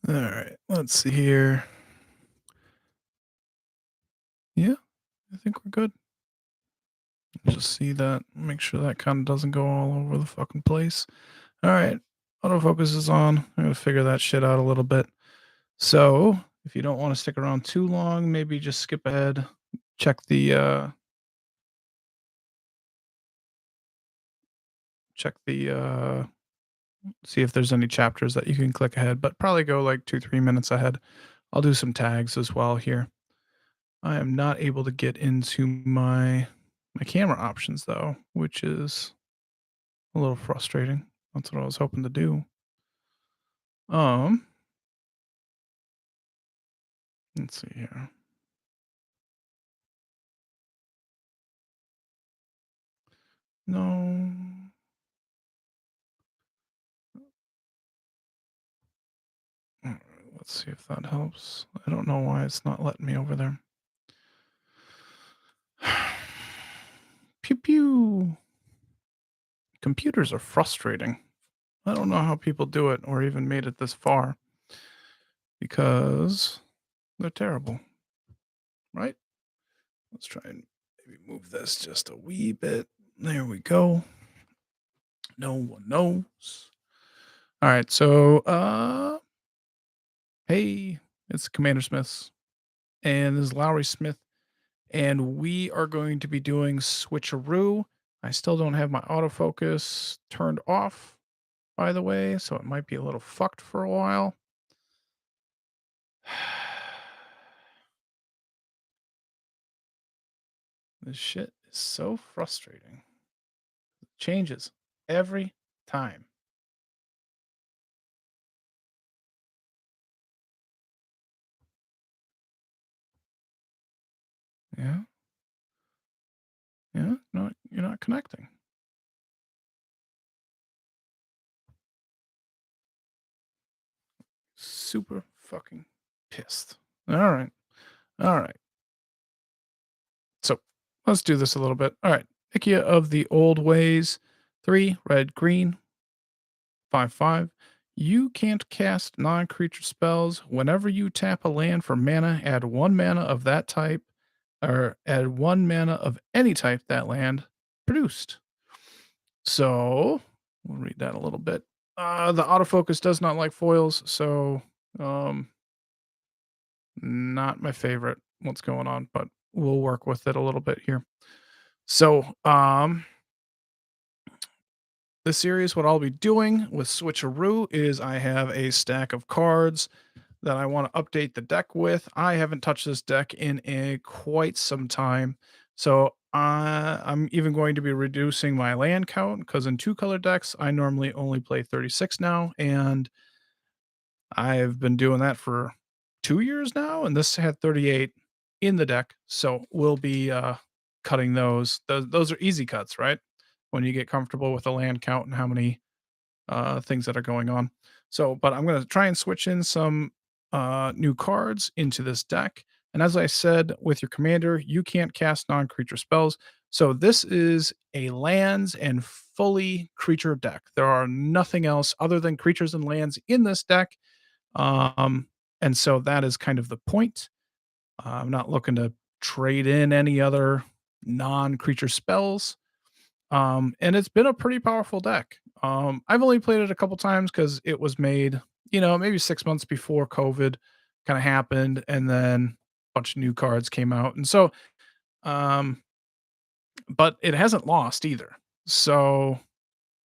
All right, let's see here. Yeah, I think we're good. Just see that, make sure that kind of doesn't go all over the fucking place. All right, autofocus is on. I'm gonna figure that shit out a little bit. So, if you don't want to stick around too long, maybe just skip ahead. Check the check the see if there's any chapters that you can click ahead, but probably go like 2 3 minutes ahead. I'll do some tags as well here. I am not able to get into my camera options though, which is a little frustrating. That's what I was hoping to do. Um, let's see here. No. Alright, let's see if that helps. I don't know why it's not letting me over there. Pew pew. Computers are frustrating. I don't know how people do it or even made it this far because they're terrible, right? Let's try and maybe move this just a wee bit. There we go. No one knows. All right, so hey, it's Commander Smiths and this is Lowry Smith, and we are going to be doing Switcheroo. I still don't have my autofocus turned off, by the way, so it might be a little fucked for a while. This shit is so frustrating. Changes every time. Yeah, yeah. No, you're not connecting. Super fucking pissed. All right. All right. So let's do this a little bit. All right. Nikya of the old ways. 3, red, green, 5, 5. You can't cast non creature spells. Whenever you tap a land for mana, add 1 mana of that type, or add 1 mana of any type that land produced. So we'll read that a little bit. The autofocus does not like foils, so um, not my favorite. What's going on, but we'll work with it a little bit here. So, the series, what I'll be doing with Switcheroo is I have a stack of cards that I want to update the deck with. I haven't touched this deck in a quite some time. So I'm even going to be reducing my land count because in 2 color decks, I normally only play 36 now. And I've been doing that for 2 years now. And this had 38 in the deck. So we'll be cutting those. Those are easy cuts, right? When you get comfortable with the land count and how many things that are going on. So, but I'm going to try and switch in some new cards into this deck. And as I said, with your commander, you can't cast non creature spells. So, this is a lands and fully creature deck. There are nothing else other than creatures and lands in this deck. And so that is kind of the point. I'm not looking to trade in any other non creature spells. And it's been a pretty powerful deck. I've only played it a couple times because it was made, maybe 6 months before COVID kind of happened, and then a bunch of new cards came out, and so, um, but it hasn't lost either. So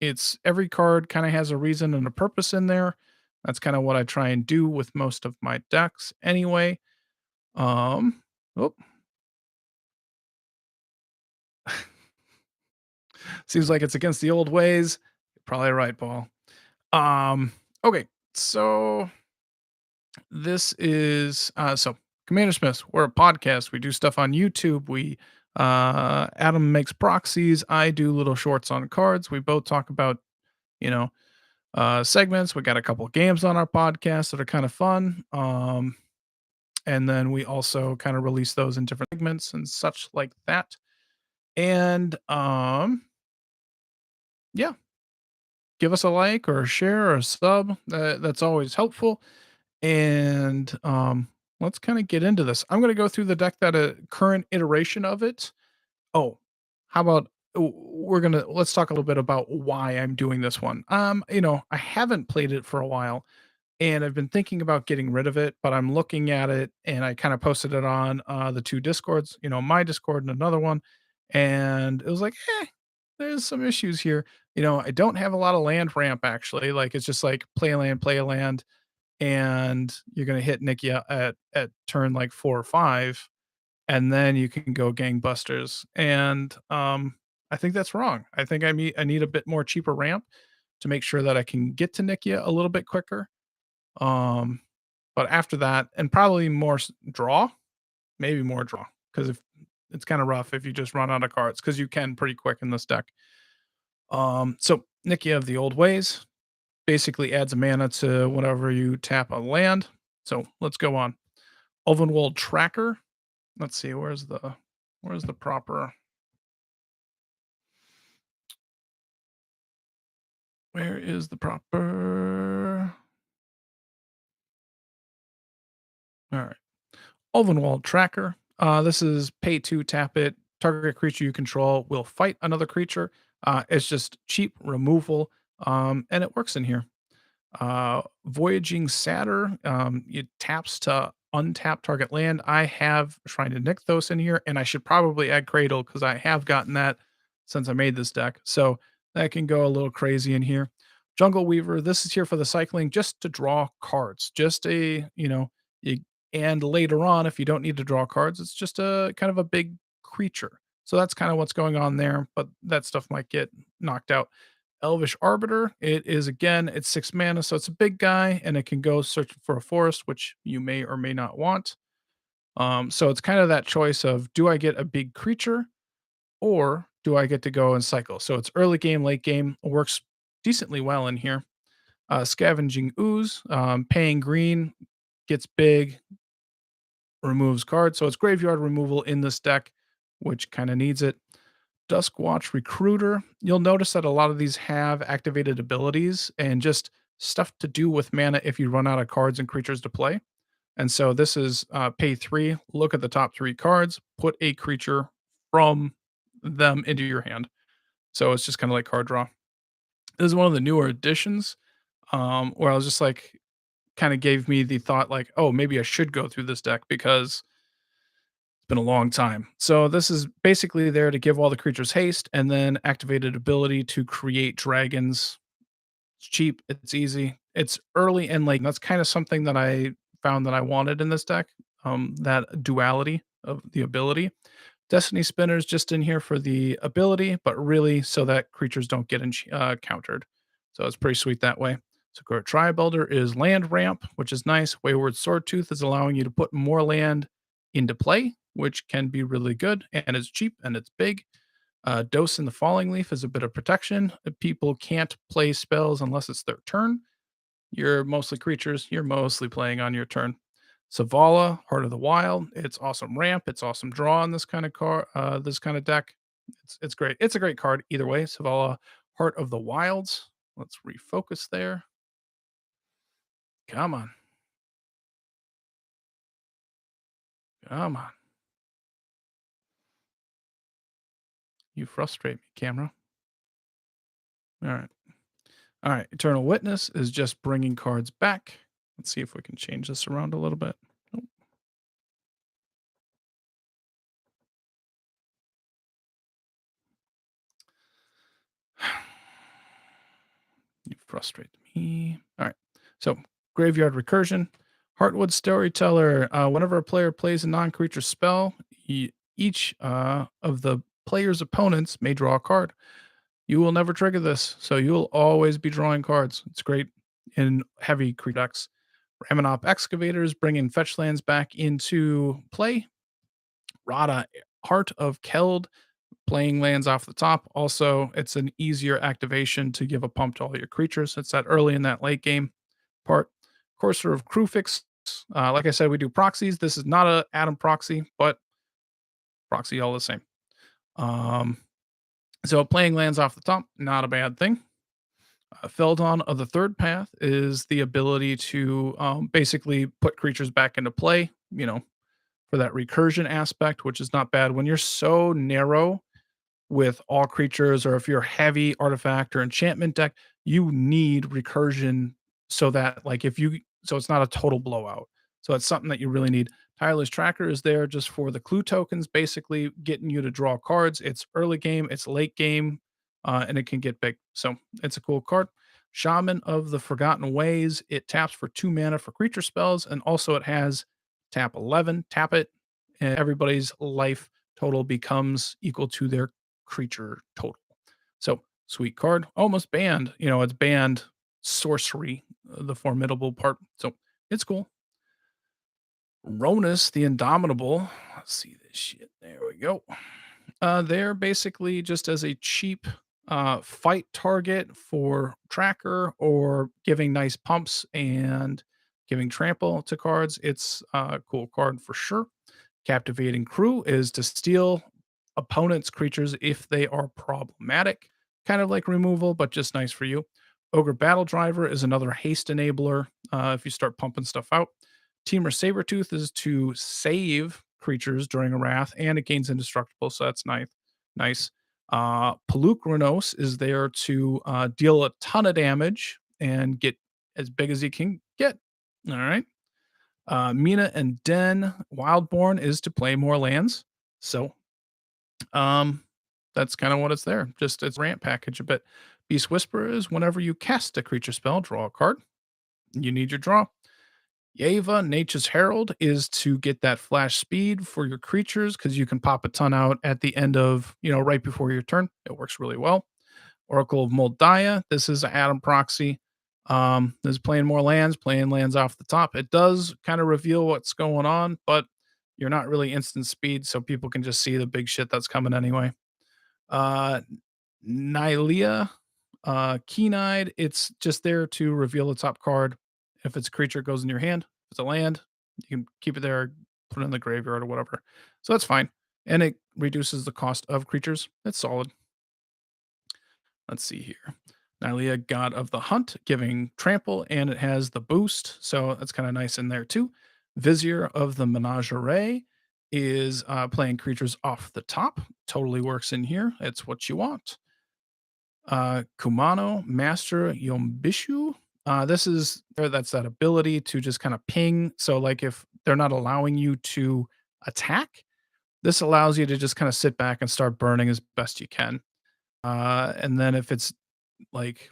it's every card kind of has a reason and a purpose in there. That's kind of what I try and do with most of my decks, anyway. Um, oh, seems like it's against the old ways. You're probably right, Paul. Okay, so this is so Commander Smiths. We're a podcast. We do stuff on YouTube. We Adam makes proxies. I do little shorts on cards. We both talk about, you know, segments. We got a couple games on our podcast that are kind of fun. And then we also kind of release those in different segments and such like that. And yeah, give us a like or a share or a sub. That's always helpful. And let's kind of get into this. I'm going to go through the deck that a current iteration of it. Oh, how about let's talk a little bit about why I'm doing this one. I haven't played it for a while and I've been thinking about getting rid of it, but I'm looking at it and I kind of posted it on the two discords, my discord and another one, and it was like, there's some issues here. I don't have a lot of land ramp actually. Like it's just like play a land, and you're gonna hit Nikya at turn like 4 or 5, and then you can go gangbusters. And I think that's wrong. I think I need a bit more cheaper ramp to make sure that I can get to Nikya a little bit quicker. Um, but after that, and probably more draw, maybe more draw, because if it's kind of rough if you just run out of cards, because you can pretty quick in this deck. So Nikki of the old ways basically adds a mana to whenever you tap a land. So let's go on. Ulvenwold Tracker. Let's see, where's the proper where is the proper all right. Ulvenwald Tracker. This is pay to tap it. Target creature you control will fight another creature. It's just cheap removal, and it works in here. Voyaging Satyr, it taps to untap target land. I have Shrine to Nykthos in here, and I should probably add Cradle because I have gotten that since I made this deck. So that can go a little crazy in here. Jungle Weaver, this is here for the cycling, just to draw cards. Just you, and later on, if you don't need to draw cards, it's just a kind of a big creature. So that's kind of what's going on there, but that stuff might get knocked out. Elvish Arbiter. It is again, it's 6 mana, so it's a big guy, and it can go search for a forest, which you may or may not want. So it's kind of that choice of, do I get a big creature or do I get to go and cycle? So it's early game, late game, works decently well in here. Scavenging Ooze, paying green, gets big, removes cards. So it's graveyard removal in this deck, which kind of needs it. Duskwatch Recruiter. You'll notice that a lot of these have activated abilities and just stuff to do with mana if you run out of cards and creatures to play. And so this is pay 3, look at the top 3 cards, put a creature from them into your hand. So it's just kind of like card draw. This is one of the newer additions, where I was just like, kind of gave me the thought like, oh, maybe I should go through this deck because been a long time. So this is basically there to give all the creatures haste and then activated ability to create dragons. It's cheap, it's easy, it's early and late. That's kind of something that I found that I wanted in this deck. That duality of the ability. Destiny Spinner's just in here for the ability, but really so that creatures don't get countered. So it's pretty sweet that way. Sakura Tribuilder is land ramp, which is nice. Wayward Swordtooth is allowing you to put more land into play, which can be really good, and it's cheap and it's big. Dose in the Falling Leaf is a bit of protection. People can't play spells unless it's their turn. You're mostly creatures. You're mostly playing on your turn. Savala, Heart of the Wild. It's awesome ramp. It's awesome draw on this kind of this kind of deck. It's great. It's a great card either way. Savala, Heart of the Wilds. Let's refocus there. Come on. Come on. You frustrate me, camera. All right. All right. Eternal Witness is just bringing cards back. Let's see if we can change this around a little bit. Nope. You frustrate me. All right. So, Graveyard Recursion. Heartwood Storyteller. Whenever a player plays a non creature spell, each of the player's opponents may draw a card. You will never trigger this, so you'll always be drawing cards. It's great in heavy creature decks. Ramonop Excavators bringing fetch lands back into play. Rada, Heart of Keld, playing lands off the top. Also, it's an easier activation to give a pump to all your creatures. It's that early in that late game part. Courser of Crewfix. Like I said, we do proxies. This is not a Atom proxy, but proxy all the same. So playing lands off the top, not a bad thing. Feldon of the Third Path is the ability to basically put creatures back into play, for that recursion aspect, which is not bad when you're so narrow with all creatures, or if you're heavy artifact or enchantment deck, you need recursion so that like if you so it's not a total blowout. So it's something that you really need. Tireless Tracker is there just for the clue tokens, basically getting you to draw cards. It's early game, it's late game, and it can get big. So it's a cool card. Shaman of the Forgotten Ways. It taps for 2 mana for creature spells, and also it has tap 11, tap it, and everybody's life total becomes equal to their creature total. So sweet card, almost banned. It's banned sorcery, the formidable part. So it's cool. Ronus, the Indomitable. Let's see this shit. There we go. They're basically just as a cheap fight target for tracker or giving nice pumps and giving trample to cards. It's a cool card for sure. Captivating Crew is to steal opponents' creatures if they are problematic, kind of like removal, but just nice for you. Ogre Battle Driver is another haste enabler if you start pumping stuff out. Teamer Sabertooth is to save creatures during a wrath, and it gains indestructible, so that's nice. Nice. Paluk is there to deal a ton of damage and get as big as he can get. All right. Mina and Den Wildborn is to play more lands. So um, that's kind of what it's there. Just it's rant package a bit. Beast Whisperer is whenever you cast a creature spell, draw a card. You need your draw. Yeva, Nature's Herald, is to get that flash speed for your creatures because you can pop a ton out at the end of, right before your turn. It works really well. Oracle of Moldiah, this is an Atom proxy. This is playing lands off the top. It does kind of reveal what's going on, but you're not really instant speed, so people can just see the big shit that's coming anyway. Uh, Nylea, Keen-Eyed, it's just there to reveal the top card. If it's a creature, it goes in your hand. If it's a land, you can keep it there, put it in the graveyard or whatever. So that's fine. And it reduces the cost of creatures. It's solid. Let's see here. Nylea, God of the Hunt, giving trample, and it has the boost. So that's kind of nice in there too. Vizier of the Menagerie is playing creatures off the top. Totally works in here. It's what you want. Kumano, Master Yombishu. That's that ability to just kind of ping. So, like, if they're not allowing you to attack, this allows you to just kind of sit back and start burning as best you can. And then if it's like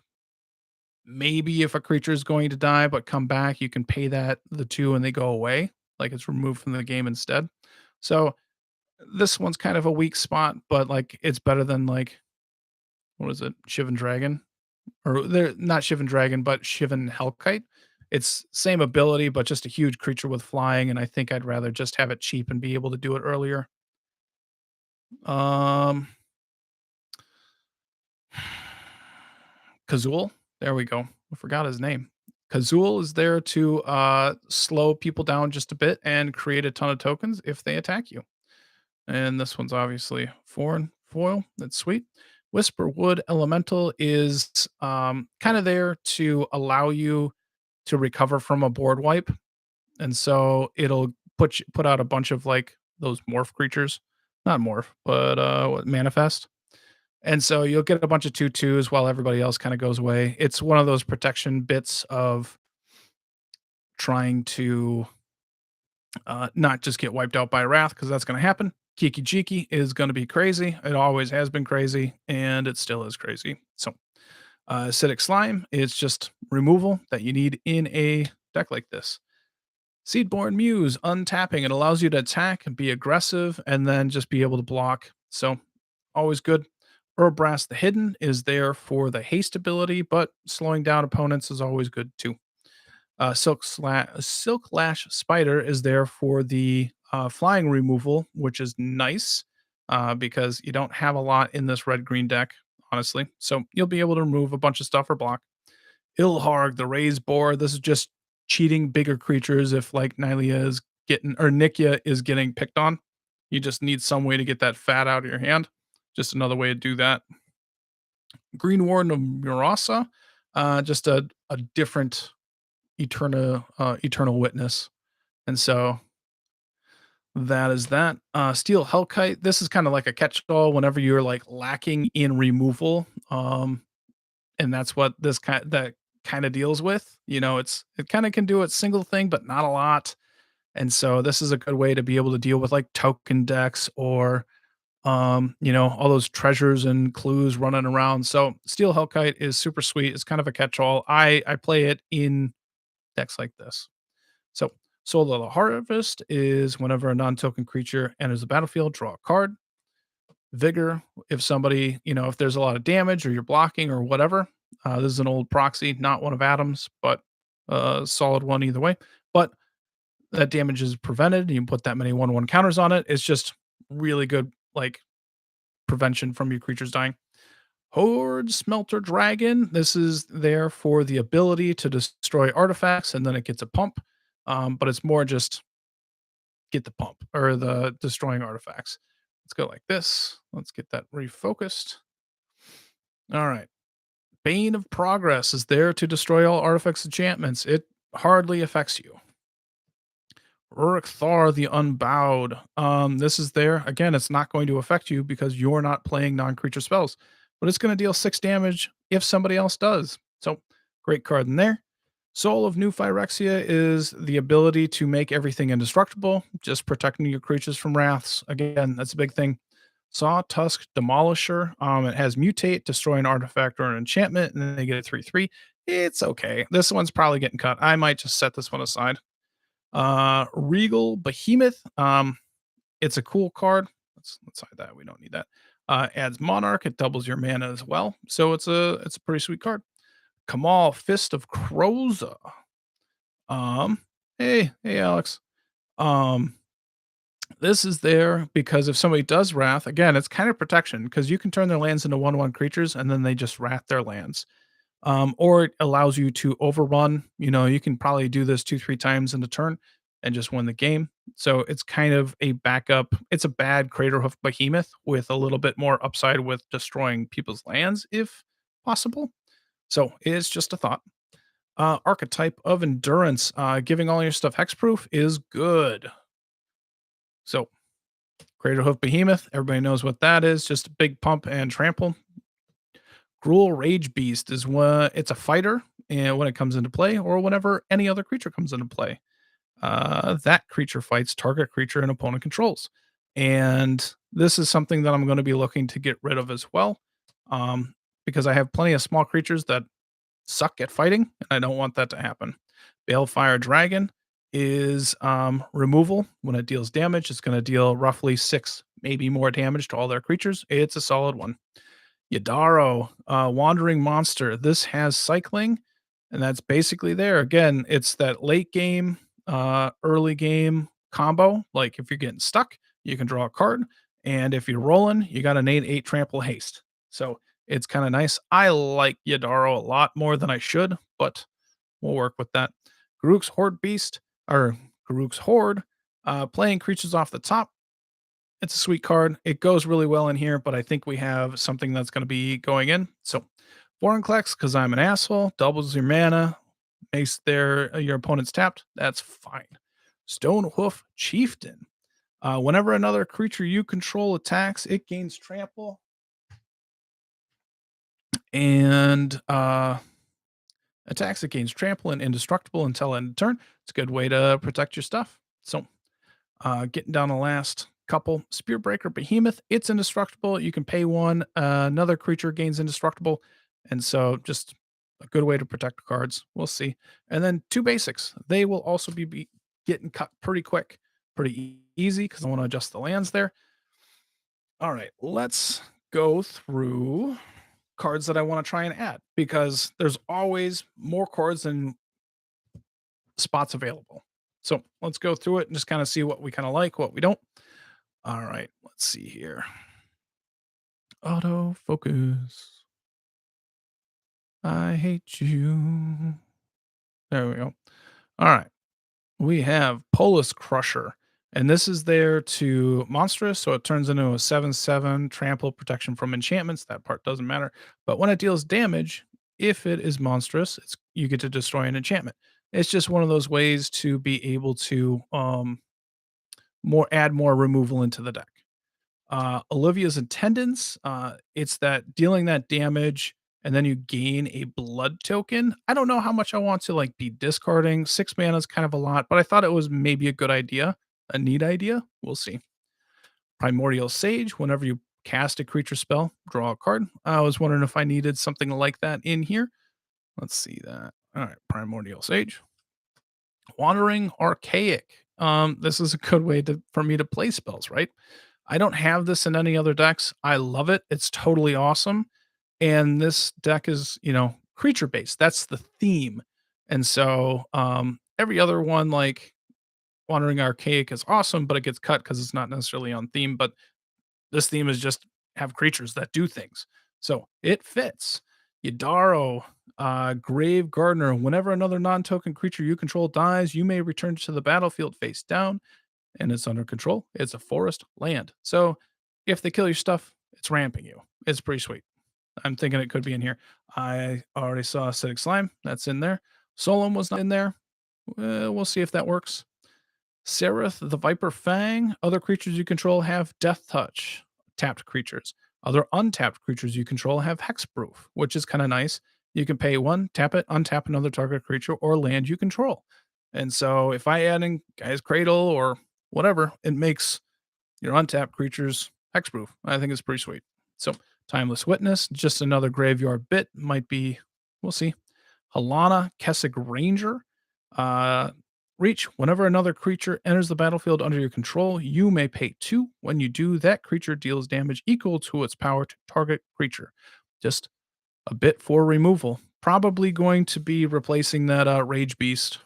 maybe if a creature is going to die but come back, you can pay the two and they go away. Like it's removed from the game instead. So this one's kind of a weak spot, but like it's better than like what is it, Shivan Dragon? Or they're not Shivan Dragon, but Shivan Hellkite. It's same ability, but just a huge creature with flying, and I think I'd rather just have it cheap and be able to do it earlier. Um Kazul. There we go. I forgot his name. Kazul is there to slow people down just a bit and create a ton of tokens if they attack you. And this one's obviously foreign foil. That's sweet. Whisperwood Elemental is kind of there to allow you to recover from a board wipe, and so it'll put out a bunch of like those morph creatures, not morph, but manifest. And so you'll get a bunch of 2/2s while everybody else kind of goes away. It's one of those protection bits of trying to not just get wiped out by Wrath because that's going to happen. Kiki Jiki is going to be crazy. It always has been crazy, and it still is crazy. So, Acidic Slime is just removal that you need in a deck like this. Seedborn Muse, untapping. It allows you to attack and be aggressive and then just be able to block. So, always good. Urbrass the Hidden is there for the haste ability, but slowing down opponents is always good too. Silk Lash Spider is there for the flying removal, which is nice because you don't have a lot in this red green deck, honestly. So you'll be able to remove a bunch of stuff or block. Ilharg, the Raised Boar. This is just cheating bigger creatures if like Nylea is getting or Nikya is getting picked on. You just need some way to get that fat out of your hand. Just another way to do that. Green Warden of Murasa. just a different eternal witness. And so that is that. Steel Hellkite. This is kind of like a catch-all whenever you're like lacking in removal. And that's what this kind that kind of deals with. It kind of can do its single thing, but not a lot. And so this is a good way to be able to deal with like token decks or all those treasures and clues running around. So Steel Hellkite is super sweet. It's kind of a catch-all. I play it in decks like this. So Soul of the Harvest is whenever a non-token creature enters the battlefield, draw a card. Vigor, if somebody, if there's a lot of damage or you're blocking or whatever. This is an old proxy, not one of Adam's, but a solid one either way. But that damage is prevented. You can put that many 1/1 counters on it. It's just really good, like prevention from your creatures dying. Horde Smelter Dragon. This is there for the ability to destroy artifacts, and then it gets a pump. But it's more just get the pump or the destroying artifacts. Let's go like this. Let's get that refocused. All right. Bane of Progress is there to destroy all artifacts enchantments. It hardly affects you. Rurik Thar the Unbowed. This is there. Again, it's not going to affect you because you're not playing non-creature spells, but it's going to deal 6 damage if somebody else does. So, great card in there. Soul of New Phyrexia is the ability to make everything indestructible, just protecting your creatures from wraths. Again, that's a big thing. Saw Tusk Demolisher. It has mutate, destroy an artifact or an enchantment, and then they get a 3/3. It's okay. This one's probably getting cut. I might just set this one aside. Regal Behemoth. It's a cool card. Let's hide that. We don't need that. Adds Monarch. It doubles your mana as well. So it's a pretty sweet card. Kamal Fist of Croza. Um, hey Alex. Um, this is there because if somebody does wrath, again, it's kind of protection because you can turn their lands into 1/1 creatures and then they just wrath their lands. Or it allows you to overrun. You can probably do this 2, 3 times in a turn and just win the game. So it's kind of a backup. It's a bad Craterhoof Behemoth with a little bit more upside with destroying people's lands if possible. So it's just a thought. Archetype of Endurance. Giving all your stuff hexproof is good. So Craterhoof Behemoth, everybody knows what that is. Just a big pump and trample. Gruul Rage Beast is when it's a fighter, and when it comes into play, or whenever any other creature comes into play, that creature fights target creature and opponent controls. And this is something that I'm going to be looking to get rid of as well, because I have plenty of small creatures that suck at fighting, and I don't want that to happen. Balefire Dragon is removal. When it deals damage, it's going to deal roughly 6, maybe more damage to all their creatures. It's a solid one. Yadaro, Wandering Monster. This has cycling, and that's basically there. Again, it's that late game, early game combo. Like if you're getting stuck, you can draw a card, and if you're rolling, you got an 8/8 trample haste. So it's kind of nice. I like Yadaro a lot more than I should, but we'll work with that. Garuk's Horde Beast or Garuk's Horde, playing creatures off the top. It's a sweet card. It goes really well in here, but I think we have something that's going to be going in. So, Vorinclex, because I'm an asshole, doubles your mana, makes your opponent's tapped. That's fine. Stonehoof Chieftain. Whenever another creature you control attacks, it gains trample and attacks. It gains trample and indestructible until end of turn. It's a good way to protect your stuff. So, getting down the last couple. Spearbreaker Behemoth, it's indestructible. You can pay 1. Another creature gains indestructible. And so just a good way to protect cards. We'll see. And then 2 basics. They will also be getting cut pretty quick, pretty easy because I want to adjust the lands there. All right, let's go through cards that I want to try and add because there's always more cards than spots available. So let's go through it and just kind of see what we kind of like, what we don't. All right, let's see here. Auto focus. I hate you. There we go. All right. We have Polis Crusher. And this is there to monstrous, so it turns into a 7/7 trample protection from enchantments. That part doesn't matter. But when it deals damage, If it is monstrous, you get to destroy an enchantment. It's just one of those ways to be able to more add more removal into the deck. Olivia's Attendants, it's that dealing that damage and then you gain a blood token. I don't know how much I want to like be discarding. 6 mana is kind of a lot, but I thought it was maybe a good idea, a neat idea. We'll see. Primordial Sage, whenever you cast a creature spell, draw a card. I was wondering if I needed something like that in here. Let's see that. All right, Primordial Sage. Wandering Archaic. This is a good way for me to play spells, right? I don't have this in any other decks. I love it. It's totally awesome. And this deck is, creature based. That's the theme. And so every other one, like Wandering Archaic, is awesome, but it gets cut because it's not necessarily on theme. But this theme is just have creatures that do things. So it fits. Yadaro, Grave Gardener. Whenever another non token creature you control dies, you may return to the battlefield face down and it's under control. It's a forest land. So if they kill your stuff, it's ramping you. It's pretty sweet. I'm thinking it could be in here. I already saw Acidic Slime. That's in there. Solemn was not in there. We'll see if that works. Seraph the Viper Fang. Other creatures you control have Death Touch. Tapped creatures. Other untapped creatures you control have Hexproof, which is kind of nice. You can pay one, tap it, untap another target creature or land you control. And so if I add in Guy's Cradle or whatever, it makes your untapped creatures hexproof. I think it's pretty sweet. So Timeless Witness, just another graveyard bit, might be, we'll see. Halana, Kessig Ranger. Reach, whenever another creature enters the battlefield under your control, you may pay 2. When you do, that creature deals damage equal to its power to target creature. Just a bit for removal. Probably going to be replacing that Rage Beast.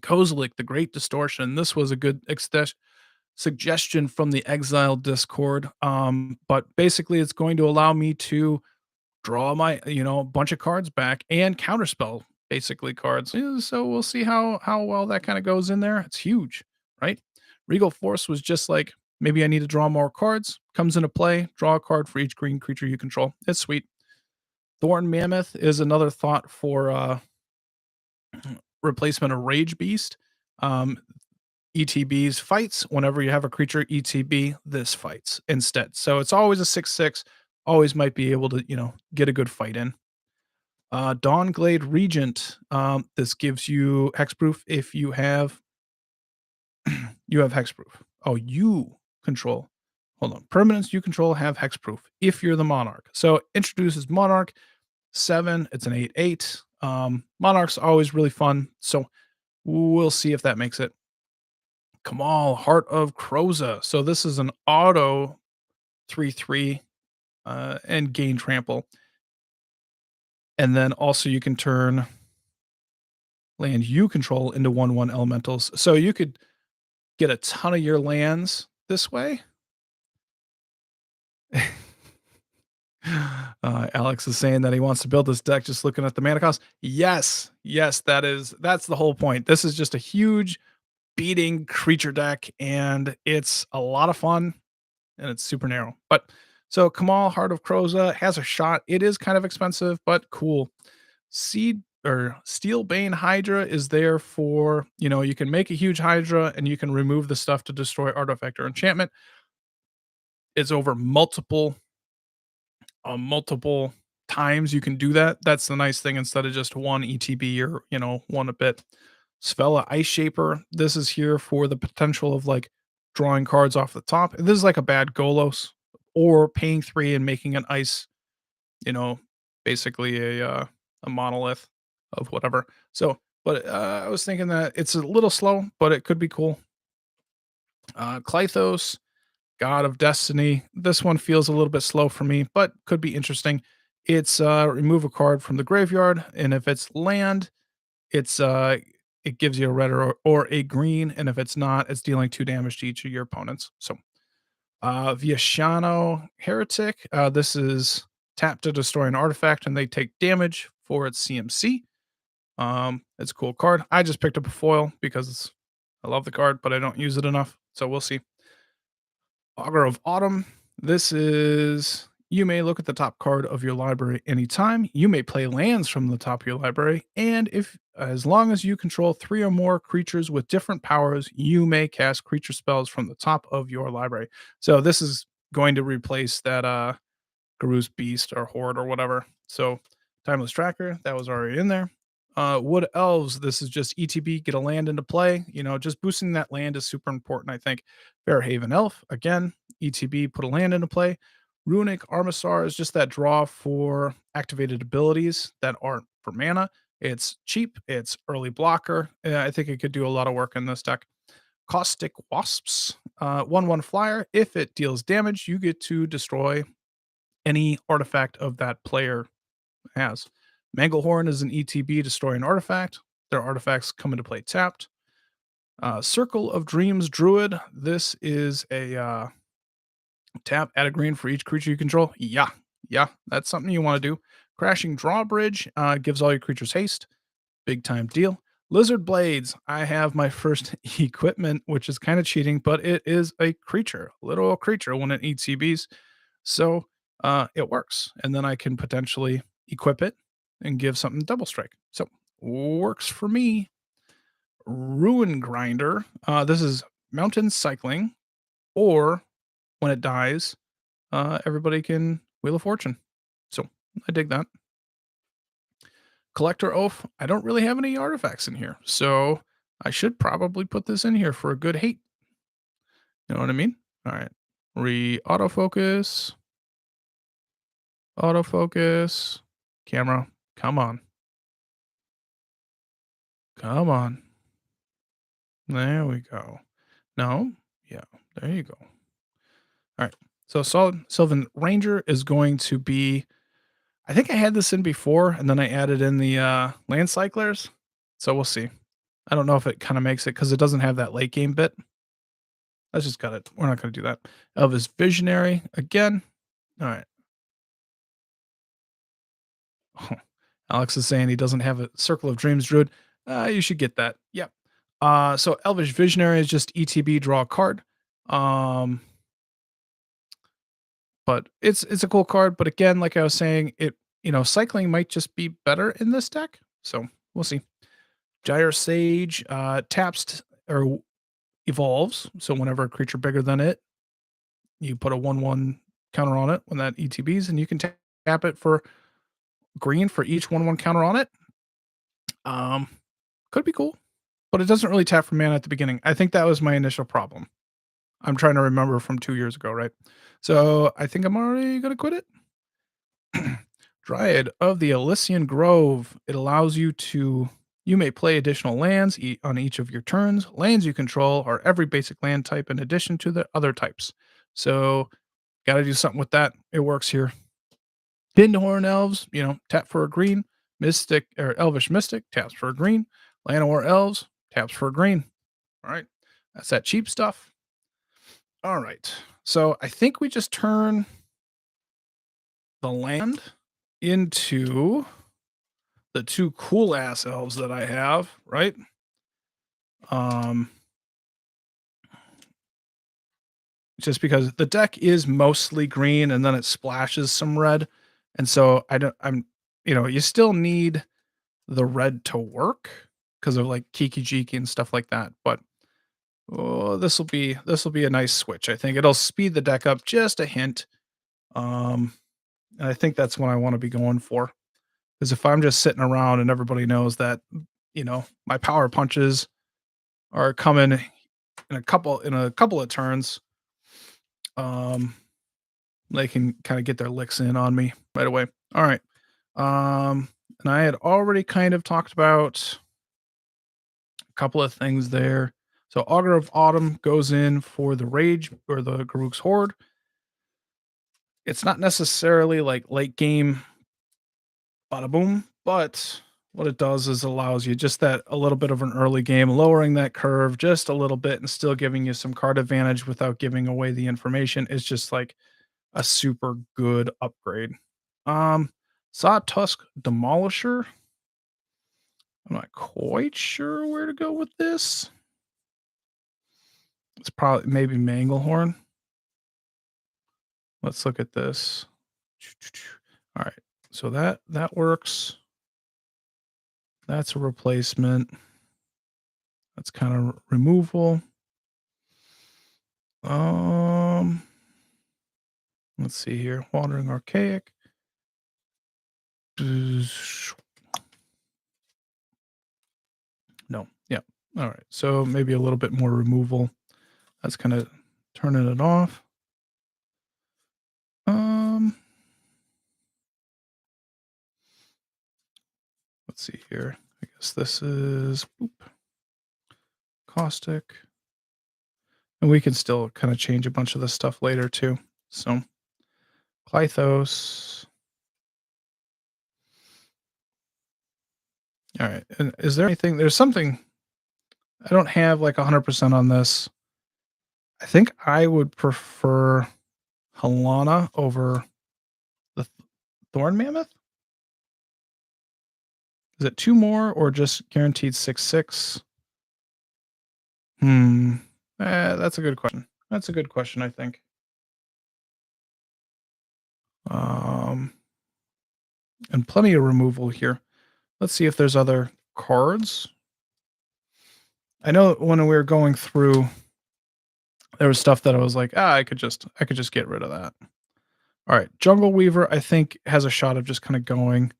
Kozilek, the Great Distortion. This was a good suggestion from the Exile Discord. But basically, it's going to allow me to draw my, bunch of cards back and counterspell basically cards. So we'll see how well that kind of goes in there. It's huge, right? Regal Force was just like maybe I need to draw more cards. Comes into play. Draw a card for each green creature you control. It's sweet. Thorn Mammoth is another thought for replacement of Rage Beast. ETBs fights. Whenever you have a creature ETB, this fights instead. So it's always a 6/6. Always might be able to, get a good fight in. Dawnglade Regent. This gives you hexproof if you have you have hexproof. Oh, you control. Hold on. Permanents you control have hexproof if you're the monarch. So introduces monarch 7. It's an 8/8. Monarch's always really fun. So we'll see if that makes it. Kamal, Heart of Kroza. So this is an auto 3/3 and gain trample. And then also you can turn land you control into 1/1 elementals. So you could get a ton of your lands this way. Alex is saying that he wants to build this deck just looking at the mana cost. Yes, that's the whole point. This is just a huge beating creature deck, and it's a lot of fun, and it's super narrow. But so Kamal, Heart of Kroza has a shot. It is kind of expensive, but cool. Seed or Steelbane Hydra is there for, you can make a huge Hydra and you can remove the stuff to destroy artifact or enchantment. It's over multiple times you can do that. That's the nice thing instead of just one ETB or, one a bit. Svella Ice Shaper. This is here for the potential of like drawing cards off the top. This is like a bad Golos or paying 3 and making an ice, basically a monolith of whatever. So, but I was thinking that it's a little slow, but it could be cool. Clythos, God of Destiny. This one feels a little bit slow for me, but could be interesting. It's remove a card from the graveyard, and if it's land, it's it gives you a red or a green, and if it's not, it's dealing 2 damage to each of your opponents. So Viashano Heretic. This is tap to destroy an artifact, and they take damage for its CMC. It's a cool card. I just picked up a foil because I love the card, but I don't use it enough. So we'll see. Auger of Autumn. This is, You may look at the top card of your library anytime. You may play lands from the top of your library, and if as long as you control 3 or more creatures with different powers, you may cast creature spells from the top of your library. So this is going to replace that Garu's Beast or Horde or whatever. So Timeless Tracker, that was already in there. Wood Elves, this is just ETB, get a land into play. You know, just boosting that land is super important, I think. Fairhaven Elf, again, ETB, put a land into play. Runic Armisar is just that draw for activated abilities that aren't for mana. It's cheap, it's early blocker. I think it could do a lot of work in this deck. Caustic Wasps, 1/1 flyer. If it deals damage, you get to destroy any artifact of that player has. Manglehorn is an ETB, destroy an artifact. Their artifacts come into play tapped. Circle of Dreams Druid. This is a tap, add a green for each creature you control. Yeah, that's something you want to do. Crashing Drawbridge gives all your creatures haste. Big time deal. Lizard Blades. I have my first equipment, which is kind of cheating, but it is a creature, literal creature when it ETBs. So it works. And then I can potentially equip it and give something double strike. So works for me. Ruin Grinder. This is mountain cycling, or when it dies, everybody can Wheel of Fortune. So I dig that. Collector Oath. I don't really have any artifacts in here. So I should probably put this in here for a good hate. You know what I mean? All right. Autofocus. Autofocus. Camera. Come on. Come on. There we go. No? Yeah. There you go. All right. So Solid Sylvan Ranger is going to be, I think I had this in before and then I added in the land cyclers. So we'll see. I don't know if it kind of makes it because it doesn't have that late game bit. Let's just cut it. We're not going to do that. Elvish Visionary again. All right. Alex is saying he doesn't have a Circle of Dreams Druid. You should get that. Yep. So Elvish Visionary is just ETB, draw a card. But it's a cool card. But again, like I was saying, cycling might just be better in this deck. So we'll see. Gyre Sage taps or evolves. So whenever a creature bigger than it, you put a 1/1 counter on it when that ETBs, and you can tap it for green for each 1/1 counter on it. Could be cool, but it doesn't really tap for mana at the beginning. I think that was my initial problem. I'm trying to remember from 2 years ago, right? So I think I'm already gonna quit it. Dryad of the Elysian Grove. It allows you may play additional lands on each of your turns. Lands you control are every basic land type in addition to the other types. So got to do something with that. It works here. Tindhorn Elves, tap for a green. Mystic or Elvish Mystic taps for a green. Llanowar Elves taps for a green. All right. That's that cheap stuff. All right. So I think we just turn the land into the two cool ass elves that I have, right? Um just because the deck is mostly green and then it splashes some red. And so you still need the red to work because of like Kiki Jiki and stuff like that. But this will be a nice switch. I think it'll speed the deck up just a hint. And I think that's what I want to be going for. Because if I'm just sitting around and everybody knows that, my power punches are coming in a couple of turns, um, they can kind of get their licks in on me right away. All right. And I had already kind of talked about a couple of things there. So Auger of Autumn goes in for the Rage or the Garruk's Horde. It's not necessarily like late game bada boom, but what it does is allows you just that a little bit of an early game, lowering that curve just a little bit and still giving you some card advantage without giving away the information. It's just like a super good upgrade. Um, Sawtusk Demolisher. I'm not quite sure where to go with this. It's probably maybe Manglehorn. Let's look at this. All right. So that works. That's a replacement. That's kind of removal. Um, let's see here. Wandering Archaic. No. Yeah. All right. So maybe a little bit more removal. That's kind of turning it off. Um, let's see here. I guess this is caustic. And we can still kind of change a bunch of this stuff later too. So Clythos. All right. And is there anything there's something I don't have like 100% on this. I think I would prefer Halana over the Thorn Mammoth. Is it two more or just guaranteed 6/6? Hmm. That's a good question. That's a good question, I think. Um, and plenty of removal here. Let's see if there's other cards. I know when we were going through, there was stuff that I was like, I could just get rid of that. All right, Jungle Weaver, I think has a shot of just kind of going.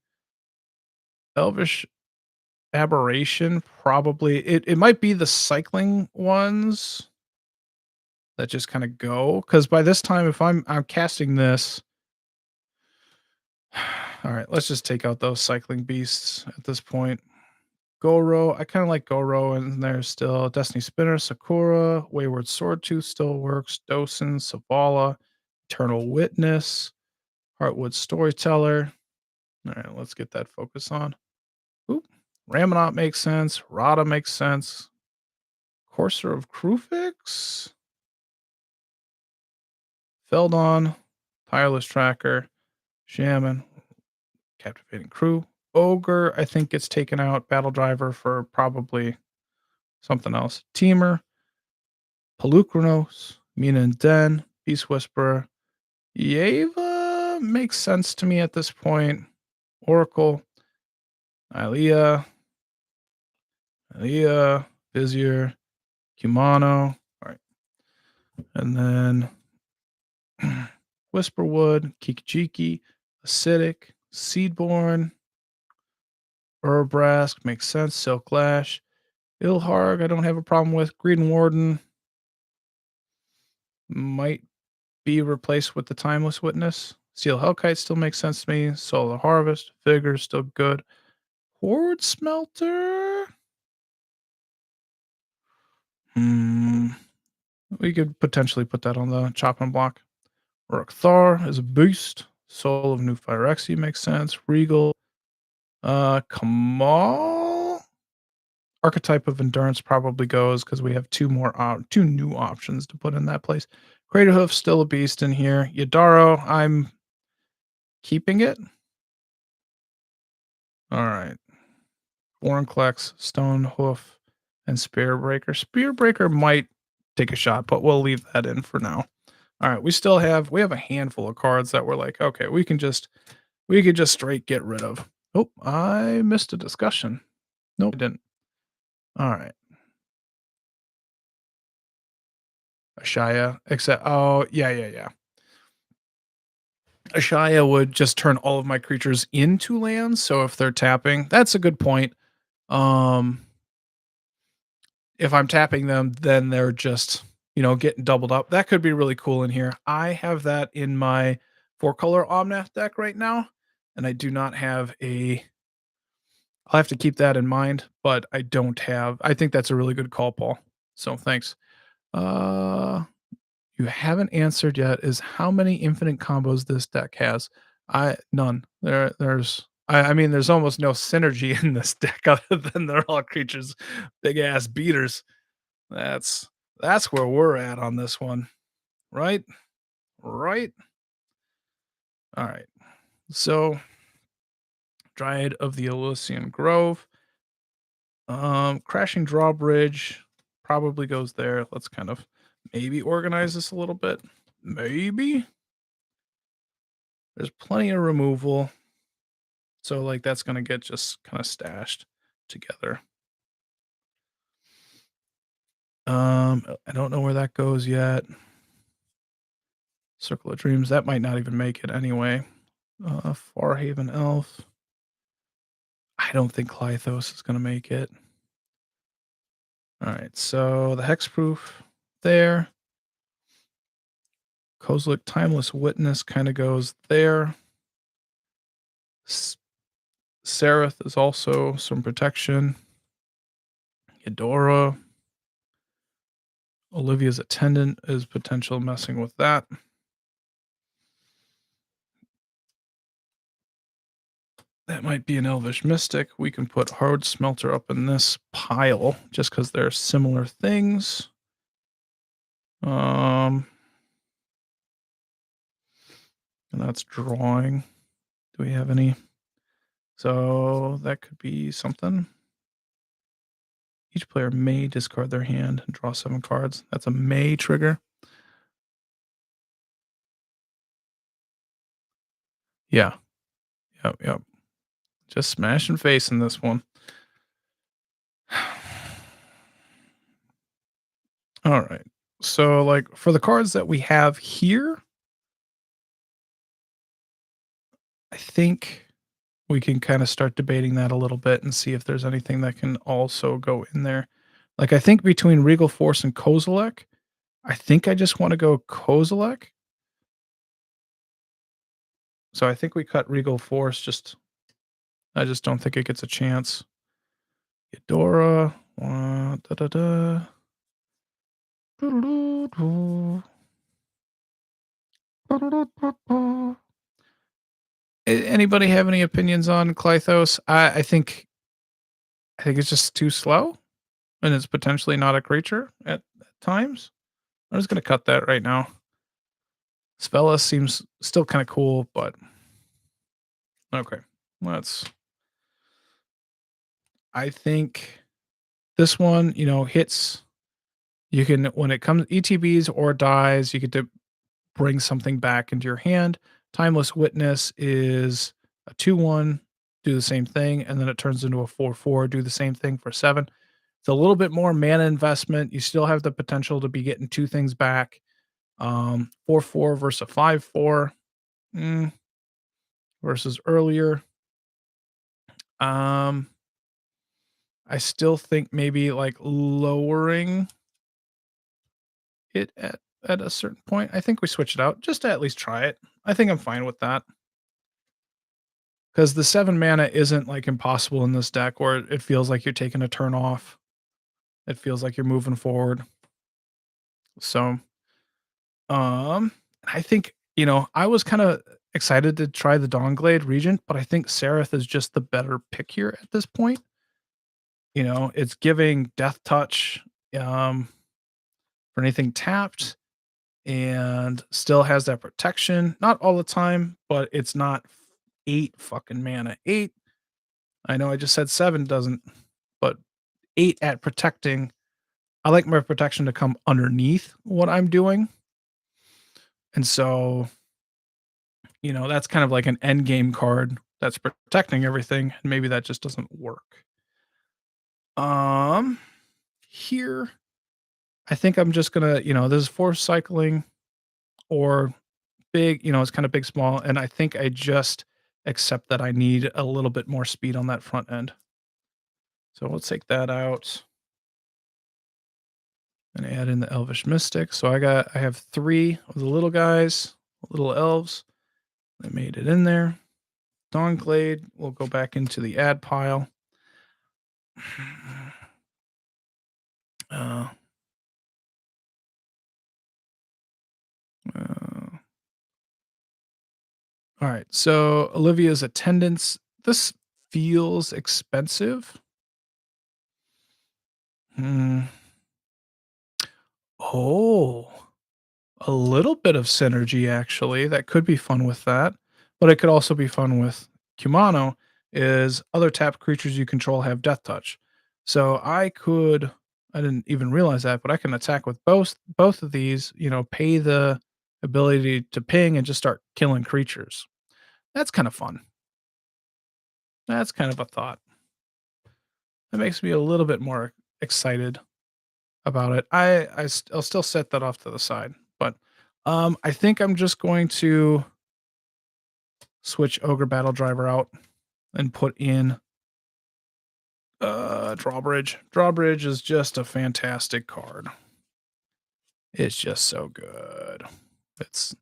Elvish Aberration, probably. It might be the cycling ones that just kind of go. Because by this time, if I'm casting this, all right, let's just take out those cycling beasts at this point. Goro, I kind of like Goro in there still. Destiny Spinner, Sakura, Wayward Swordtooth still works. Dosen, Savala, Eternal Witness, Heartwood Storyteller. All right, let's get that focus on. Oop. Ramonot makes sense. Rada makes sense. Courser of Krufix, Feldon, Tireless Tracker, Shaman, Captivating Crew. Ogre, I think gets taken out. Battle Driver for probably something else. Teamer, Pelucranos, Mina and Den, Beast Whisperer. Yeva makes sense to me at this point. Oracle, Ilea, Vizier, Kumano. All right. And then Whisperwood, Kikijiki, Acidic, Seedborn, Urbrask makes sense. Silk Lash, Ilharg, I don't have a problem with. Green Warden might be replaced with the Timeless Witness. Steel Hellkite still makes sense to me. Solar Harvest, Vigor still good. Horde Smelter. Hmm. We could potentially put that on the chopping block. Uruk Thar is a boost. Soul of New Phyrexia makes sense. Regal. Kamal. Archetype of Endurance probably goes because we have two new options to put in that place. Craterhoof still a beast in here. Yadaro, I'm keeping it. All right. Warrenclex, Stonehoof, and Spearbreaker. Spearbreaker might take a shot, but we'll leave that in for now. All right, we have a handful of cards that we're like, okay, we could just straight get rid of. Oh, I missed a discussion. Nope, I didn't. All right. Ashaya, except yeah. Ashaya would just turn all of my creatures into lands. So if they're tapping, that's a good point. Um, if I'm tapping them, then they're just getting doubled up. That could be really cool in here. I have that in my 4-color Omnath deck right now, and I do not have a. I'll have to keep that in mind, but I don't have. I think that's a really good call, Paul. So thanks. Uh, you haven't answered yet is how many infinite combos this deck has. None. I mean there's almost no synergy in this deck other than they're all creatures, big ass beaters. That's that's where we're at on this one. Right? Right? All right. So Dryad of the Elysian Grove. Crashing Drawbridge probably goes there. Let's kind of maybe organize this a little bit. Maybe. There's plenty of removal. So, like, that's gonna get just kinda stashed together. I don't know where that goes yet. Circle of Dreams, that might not even make it anyway. Farhaven Elf. I don't think Clythos is gonna make it. Alright, so the hexproof there. Kozilek Timeless Witness kinda goes there. S Seraph is also some protection. Eudora. Olivia's Attendant is potential messing with that. That might be an Elvish Mystic. We can put Hard Smelter up in this pile just because they're similar things. Um, and that's drawing. Do we have any? So that could be something. Each player may discard their hand and draw 7 cards. That's a may trigger. Yeah. Yep. Yep. Just smashing face in this one. All right. So, like, for the cards that we have here, I think we can kind of start debating that a little bit and see if there's anything that can also go in there. Like, I think between Regal Force and Kozilek, I think I just want to go Kozilek. So I think we cut Regal Force. I just don't think it gets a chance. Eudora. Da, da, da. Anybody have any opinions on Clythos? I think it's just too slow, and it's potentially not a creature at times. I'm just gonna cut that right now. Svella seems still kind of cool, but okay. Let's. I think this one, hits. You can when it comes ETBs or dies, you get to bring something back into your hand. Timeless Witness is a 2/1, do the same thing, and then it turns into a 4/4, do the same thing for 7. It's a little bit more mana investment. You still have the potential to be getting 2 things back. 4/4 versus a 5/4, versus earlier. Um, I still think maybe, like, lowering it at a certain point. I think we switch it out just to at least try it. I think I'm fine with that. Because the 7 mana isn't, like, impossible in this deck where it feels like you're taking a turn off. It feels like you're moving forward. So, I think, I was kinda excited to try the Dawnglade Regent, but I think Seraph is just the better pick here at this point. It's giving Death Touch, um, for anything tapped and still has that protection. Not all the time, but it's not 8 fucking mana. 8, I know I just said 7 doesn't, but 8 at protecting. I like my protection to come underneath what I'm doing. And so, that's kind of like an end game card that's protecting everything. And maybe that just doesn't work. Um, Here, I think I'm just gonna, this is force cycling or big, it's kind of big, small, and I think I just accept that I need a little bit more speed on that front end. So let's take that out and add in the Elvish Mystic. So I have 3 of the little guys, little elves. I made it in there. Dawnglade will go back into the add pile. Uh, uh, all right. So Olivia's Attendance. This feels expensive. Hmm. Oh, a little bit of synergy actually. That could be fun with that, but it could also be fun with Kumano. Is other tapped creatures you control have Death Touch, so I didn't even realize that, but I can attack with both of these. Pay the ability to ping and just start killing creatures. That's kind of fun. That's kind of a thought. That makes me a little bit more excited about it. I'll still set that off to the side, but I think I'm just going to switch Ogre Battle Driver out and put in Drawbridge. Drawbridge is just a fantastic card. It's just so good. It's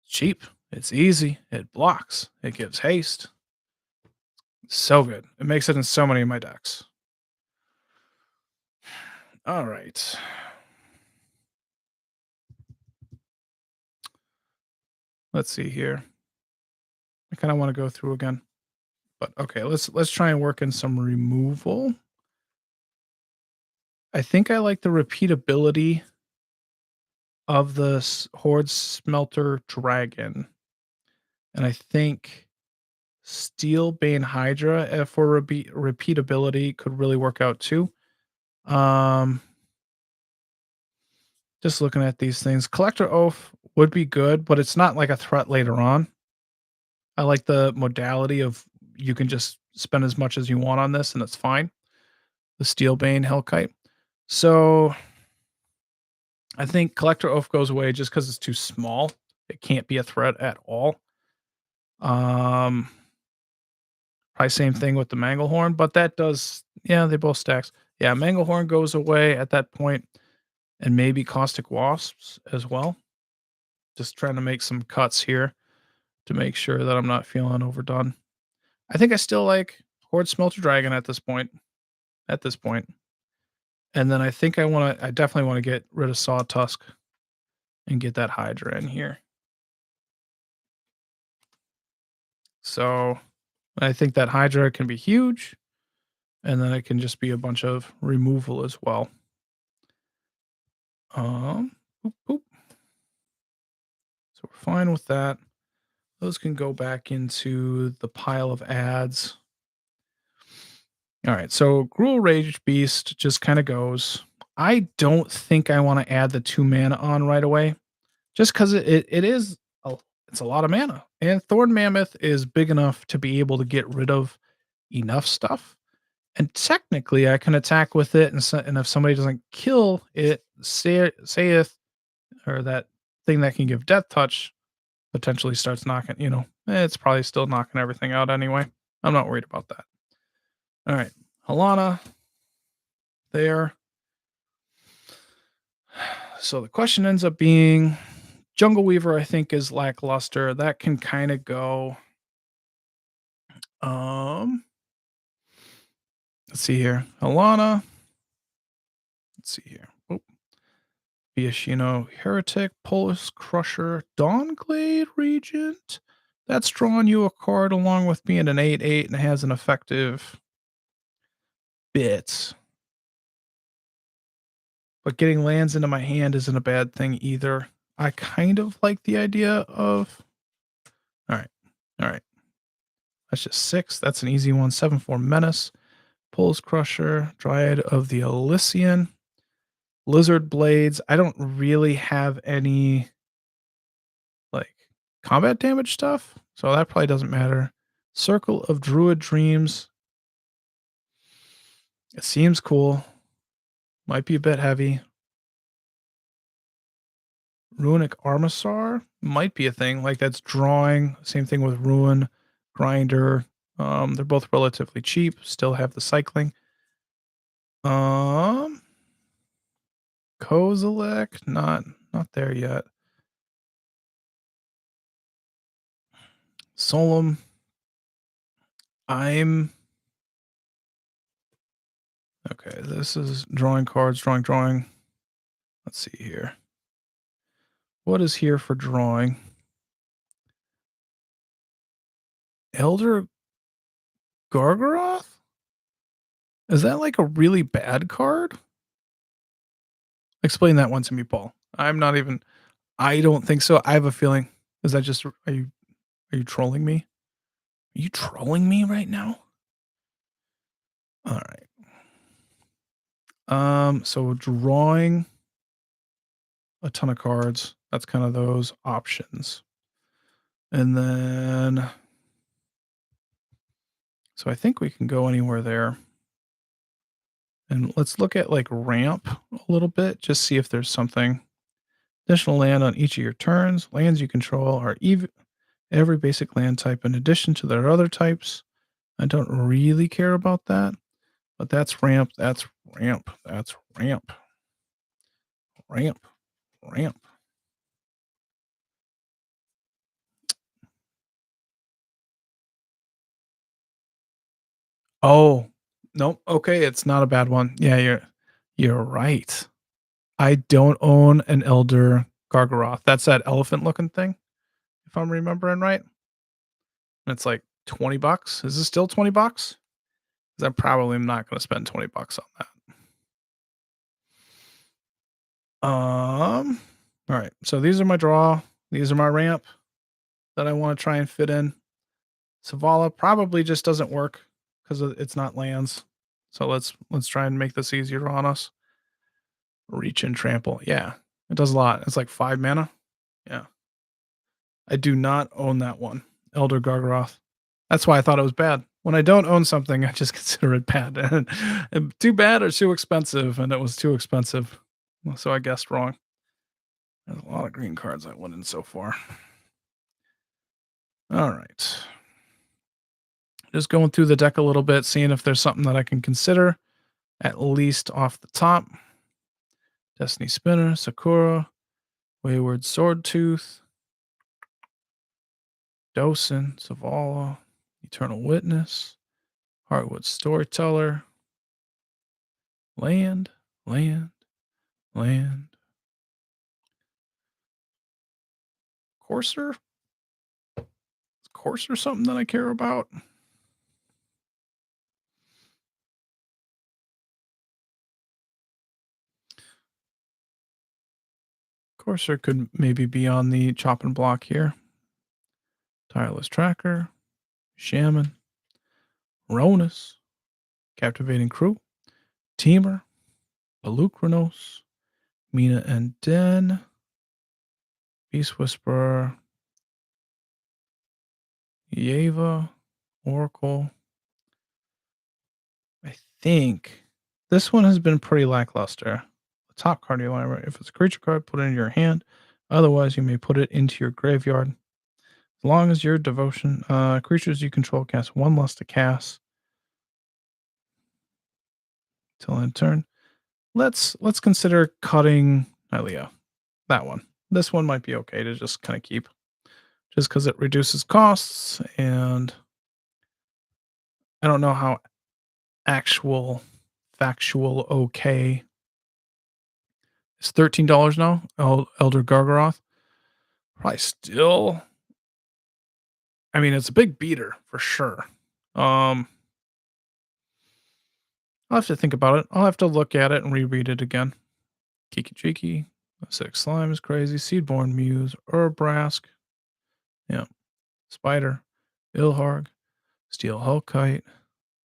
cheap. It's easy. It blocks. It gives haste. So good. It makes it in so many of my decks. All right. Let's see here. I kind of want to go through again. But okay, let's try and work in some removal. I think I like the repeatability of the Horde Smelter Dragon. And I think Steel Bane Hydra for repeatability could really work out too. Um just looking at these things. Collector Oath would be good, but it's not like a threat later on. I like the modality of you can just spend as much as you want on this and it's fine. The Steelbane Hellkite. So I think Collector Oath goes away just because it's too small. It can't be a threat at all. Um, Probably same thing with the Manglehorn, but that does, yeah, they both stacks. Yeah, Manglehorn goes away at that point, and maybe Caustic Wasps as well. Just trying to make some cuts here to make sure that I'm not feeling overdone. I think I still like Horde Smelter Dragon at this point. At this point. And then I think I definitely want to get rid of Sawtusk and get that Hydra in here. So I think that Hydra can be huge, and then it can just be a bunch of removal as well. Boop, boop. So we're fine with that. Those can go back into the pile of ads. All right, so Gruul Rage Beast just kind of goes. I don't think I want to add the 2 mana on right away, just because it's a lot of mana, and Thorn Mammoth is big enough to be able to get rid of enough stuff. And technically, I can attack with it, and if somebody doesn't kill it, saith or that thing that can give death touch potentially starts knocking. It's probably still knocking everything out anyway. I'm not worried about that. All right, Halana there. So the question ends up being Jungle Weaver, I think, is lackluster. That can kind of go. Let's see here. Alana. Let's see here. Oh, Biashino, Heretic, Polis Crusher, Dawnglade Regent. That's drawing you a card along with being an 8/8 and has an effective bit. But getting lands into my hand isn't a bad thing either. I kind of like the idea of. All right. All right. That's just 6. That's an easy one. 7/4 Menace. Pulse Crusher, Dryad of the Elysian, Lizard Blades. I don't really have any like combat damage stuff, so that probably doesn't matter. Circle of Druid Dreams. It seems cool. Might be a bit heavy. Runic Armasaur might be a thing. Like that's drawing. Same thing with Ruin, Grinder. They're both relatively cheap. Still have the cycling. Kozilek, not there yet. Solum. I'm okay. This is drawing cards, drawing. Let's see here. What is here for drawing? Elder Gargaroth? Is that like a really bad card? Explain that one to me, Paul. I don't think so. I have a feeling. Is that just are you trolling me? Are you trolling me right now? All right. So drawing a ton of cards. That's kind of those options. And then, so I think we can go anywhere there. And let's look at like ramp a little bit, just see if there's something. Additional land on each of your turns. Lands you control are every basic land type in addition to their other types. I don't really care about that, but that's ramp, that's ramp, that's ramp, ramp, ramp. Oh, nope. Okay, it's not a bad one. Yeah, you're right. I don't own an Elder Gargaroth. That's that elephant looking thing, if I'm remembering right. And it's like 20 bucks. Is it still 20 bucks? Because I probably am not going to spend 20 bucks on that. All right. So these are my draw. These are my ramp that I want to try and fit in. Savala probably just doesn't work because it's not lands. So let's try and make this easier on us. Reach and trample. Yeah, it does a lot. It's like 5 mana. Yeah. I do not own that one. Elder Gargaroth. That's why I thought it was bad. When I don't own something, I just consider it bad. And too bad or too expensive, and it was too expensive. So I guessed wrong. There's a lot of green cards I went in so far. All right. Just going through the deck a little bit, seeing if there's something that I can consider, at least off the top. Destiny Spinner, Sakura, Wayward Swordtooth, Dosen, Savala, Eternal Witness, Heartwood Storyteller, land, land, land. Courser? Is Courser something that I care about? Courser could maybe be on the chopping block here. Tireless Tracker, Shaman, Ronus, Captivating Crew, Teamer, Balukranos, Mina and Den, Beast Whisperer, Yeva, Oracle. I think this one has been pretty lackluster. The top card of your library. If it's a creature card, put it in your hand. Otherwise, you may put it into your graveyard. As long as your devotion, creatures you control cast one less to cast till end turn. Let's consider cutting Nylea. That one. This one might be okay to just kind of keep, just because it reduces costs, and I don't know how factual okay. It's $13 now. Elder Gargaroth. Probably still. I mean, it's a big beater for sure. I'll have to think about it. I'll have to look at it and reread it again. Kiki Cheeky, Six Slime is crazy. Seedborn Muse, Urbrask. Yeah. Spider, Ilharg, Steel Hellkite,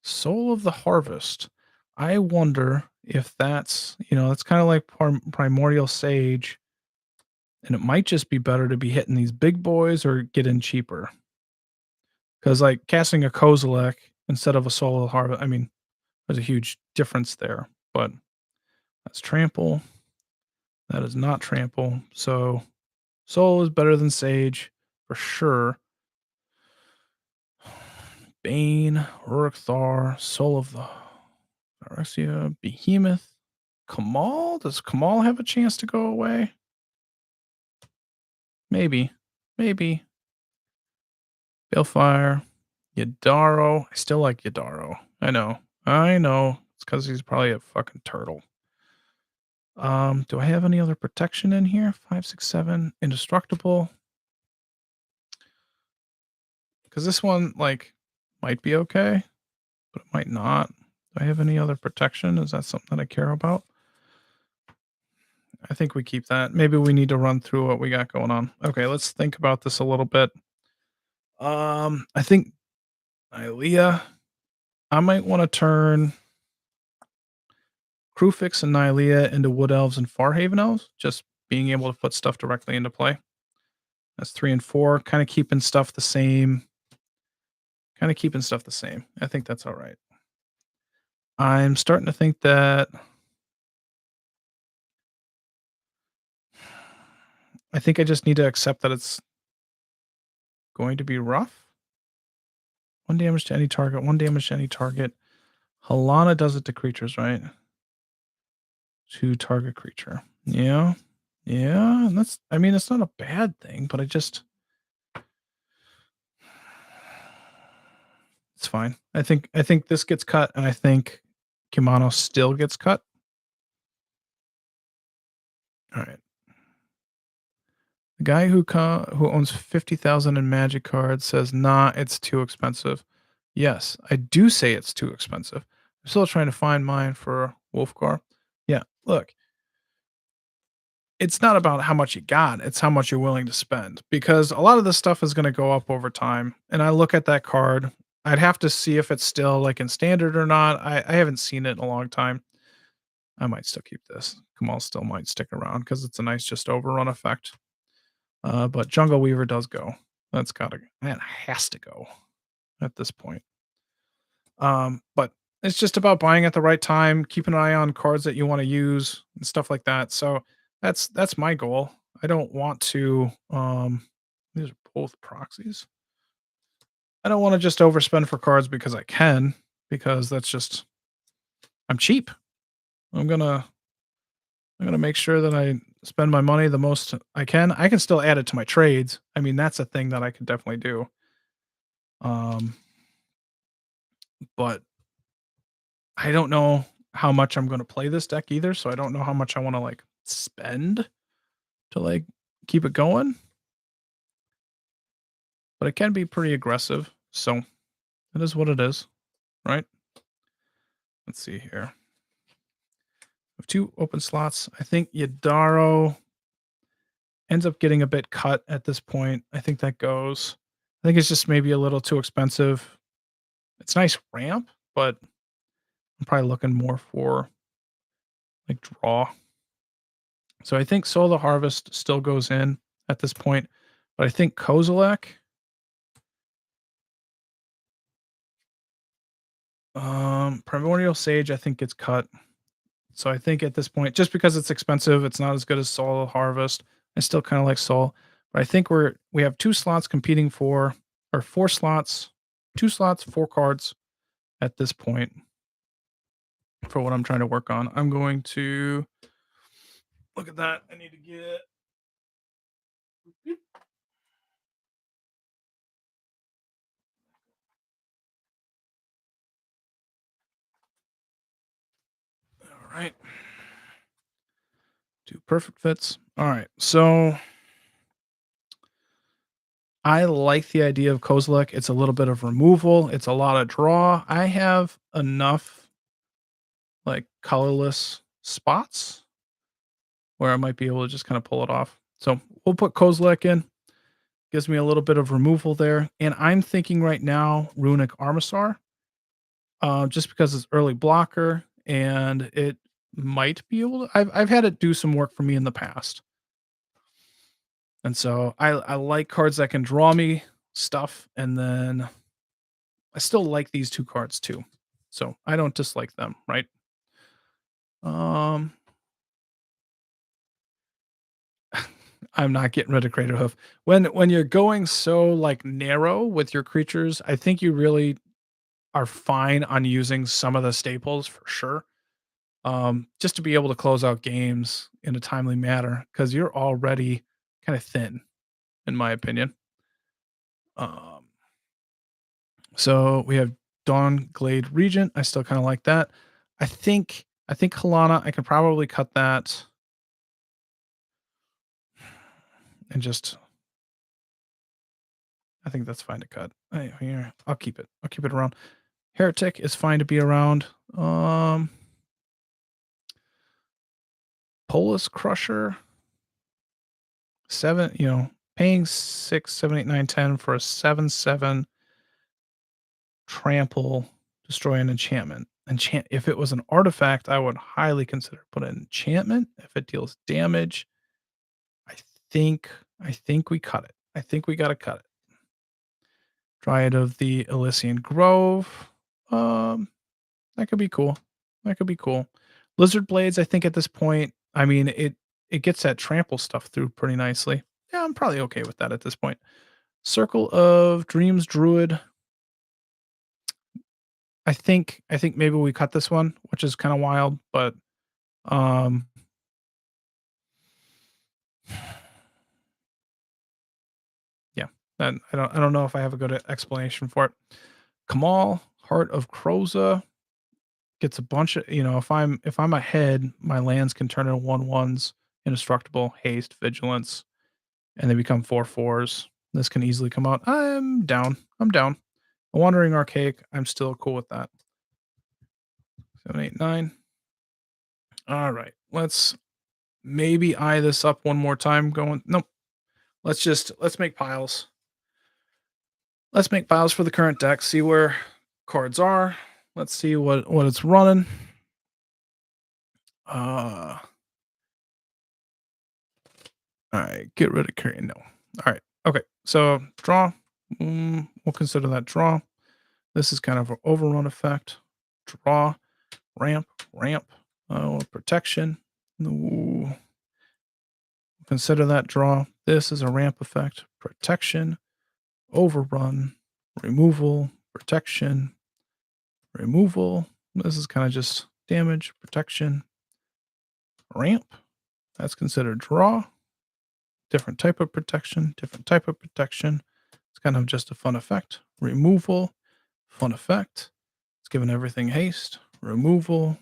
Soul of the Harvest. I wonder if that's, that's kind of like Primordial Sage, and it might just be better to be hitting these big boys or get in cheaper. Because like casting a Kozilek instead of a Soul of the Harvest, I mean, there's a huge difference there. But that's trample. That is not trample. So Soul is better than Sage for sure. Bane, Uruk-Thar, Soul of the Phyrexia, Behemoth, Kamal. Does Kamal have a chance to go away? Maybe. Maybe. Balefire, Yadaro. I still like Yadaro. I know. It's because he's probably a fucking turtle. Do I have any other protection in here? 5, 6, 7. Indestructible. Because this one, like, might be okay, but it might not. Do I have any other protection? Is that something that I care about? I think we keep that. Maybe we need to run through what we got going on. Okay, let's think about this a little bit. I think Nylea, I might want to turn Crewfix and Nylea into Wood Elves and Farhaven Elves, just being able to put stuff directly into play. That's 3 and 4, kinda keeping stuff the same. Kinda keeping stuff the same. I think that's alright. I'm starting to think that I think I just need to accept that it's going to be rough. 1 damage to any target, 1 damage to any target. Halana does it to creatures, right? To target creature. Yeah. Yeah, and that's I mean, it's not a bad thing, but I just it's fine. I think this gets cut, and I think Kimano still gets cut. Alright. The guy who owns 50,000 in Magic cards says, "Nah, it's too expensive." Yes, I do say it's too expensive. I'm still trying to find mine for Wolfgar. Yeah, look, it's not about how much you got, it's how much you're willing to spend, because a lot of this stuff is gonna go up over time, and I look at that card, I'd have to see if it's still, like, in standard or not. I haven't seen it in a long time. I might still keep this. Kamal still might stick around because it's a nice just overrun effect. But Jungle Weaver does go. That has to go at this point. But it's just about buying at the right time, keeping an eye on cards that you want to use and stuff like that. So that's my goal. I don't want to these are both proxies. I don't want to just overspend for cards because I can, because that's just I'm cheap. I'm gonna I'm gonna make sure that I spend my money the most I can. I can still add it to my trades. I mean, that's a thing that I could definitely do. Um, but I don't know how much I'm gonna play this deck either, so I don't know how much I wanna, like, spend to, like, keep it going, but it can be pretty aggressive, so it is what it is, right? Let's see here. With 2 open slots, I think Yadaro ends up getting a bit cut at this point. I think that goes. I think it's just maybe a little too expensive. It's nice ramp, but I'm probably looking more for, like, draw. So I think Soul of the Harvest still goes in at this point, but I think Kozilek, Primordial Sage, I think gets cut. So I think at this point, just because it's expensive, it's not as good as Soul of the Harvest. I still kind of like Soul, but I think we have 2 slots competing for, or 4 slots, 2 slots, 4 cards at this point for what I'm trying to work on. I'm going to look at that. I need to get all right. 2 perfect fits. All right. So I like the idea of Kozilek. It's a little bit of removal. It's a lot of draw. I have enough like colorless spots where I might be able to just kind of pull it off. So we'll put Kozilek in. Gives me a little bit of removal there. And I'm thinking right now, Runic Armasaur, just because it's early blocker and it might be able to. I've had it do some work for me in the past. And so I like cards that can draw me stuff, and then I still like these 2 cards too. So I don't dislike them, right? Um I'm not getting rid of Crater Hoof. When you're going so like narrow with your creatures, I think you really are fine on using some of the staples for sure. Just to be able to close out games in a timely manner because you're already kind of thin, in my opinion. Um, so we have Dawn Glade Regent. I still kind of like that. I think Halana, I can probably cut that and just I think that's fine to cut. Here, I'll keep it. I'll keep it around. Heretic is fine to be around. Polis Crusher, 7, paying 6, 7, 8, 9, 10 for a 7/7 trample, destroy an enchantment. If it was an artifact, I would highly consider put an enchantment. If it deals damage, I think I think we cut it. I think we gotta cut it. Dryad of the Elysian Grove. Um, that could be cool. That could be cool. Lizard Blades, I think at this point, I mean, it gets that trample stuff through pretty nicely. Yeah, I'm probably okay with that at this point. Circle of Dreams Druid. I think maybe we cut this one, which is kind of wild, but um yeah. And I don't know if I have a good explanation for it. Kamal, Heart of Kroza gets a bunch of, if I'm ahead, my lands can turn into one ones, indestructible, haste, vigilance, and they become 4/4s. This can easily come out. I'm down. I'm down. A Wandering Archaic, I'm still cool with that. 7, 8, 9. All right. Let's maybe eye this up one more time. Going, nope. Let's make piles. Let's make piles for the current deck. See where cards are. Let's see what it's running. All right. Get rid of carry. No. All right. Okay. So draw. We'll consider that draw. This is kind of an overrun effect. Draw. Ramp. Ramp. Protection. Ooh. Consider that draw. This is a ramp effect. Protection. Overrun. Removal. Protection. Removal. This is kind of just damage. Protection. Ramp. That's considered draw. Different type of protection. Different type of protection. It's kind of just a fun effect. Removal. Fun effect. It's giving everything haste. Removal.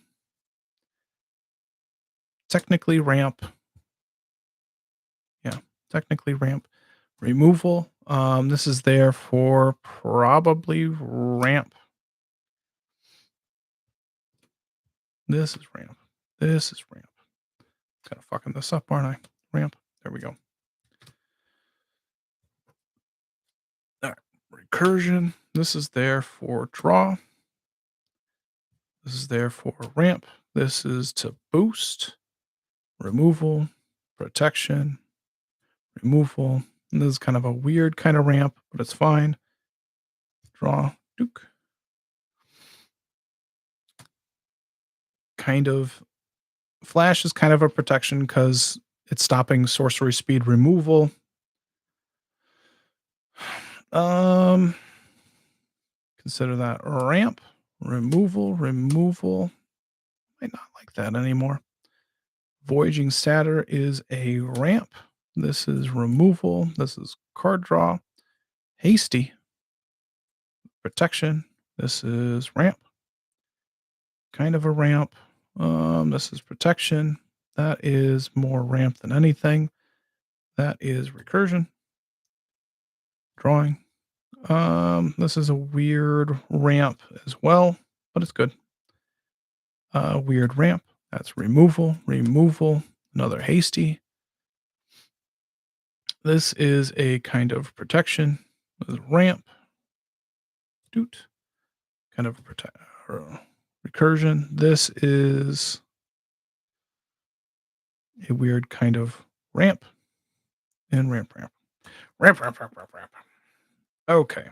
Technically ramp. Yeah, technically ramp. Removal. This is there for probably ramp. This is ramp. This is ramp. Kind of fucking this up, aren't I? Ramp. There we go. All right. Recursion. This is there for draw. This is there for ramp. This is to boost. Removal. Protection. Removal. And this is kind of a weird kind of ramp, but it's fine. Draw. Duke. Kind of. Flash is kind of a protection because it's stopping sorcery speed removal. Consider that ramp. Removal. Removal. Might not like that anymore. Voyaging Satyr is a ramp. This is removal. This is card draw. Hasty. Protection. This is ramp. Kind of a ramp. This is protection. That is more ramp than anything. That is recursion. Drawing. This is a weird ramp as well, but it's good. Weird ramp. That's removal. Removal. Another hasty. This is a kind of protection. This is ramp. Doot. Kind of recursion. This is a weird kind of ramp. And ramp. Ramp. Okay.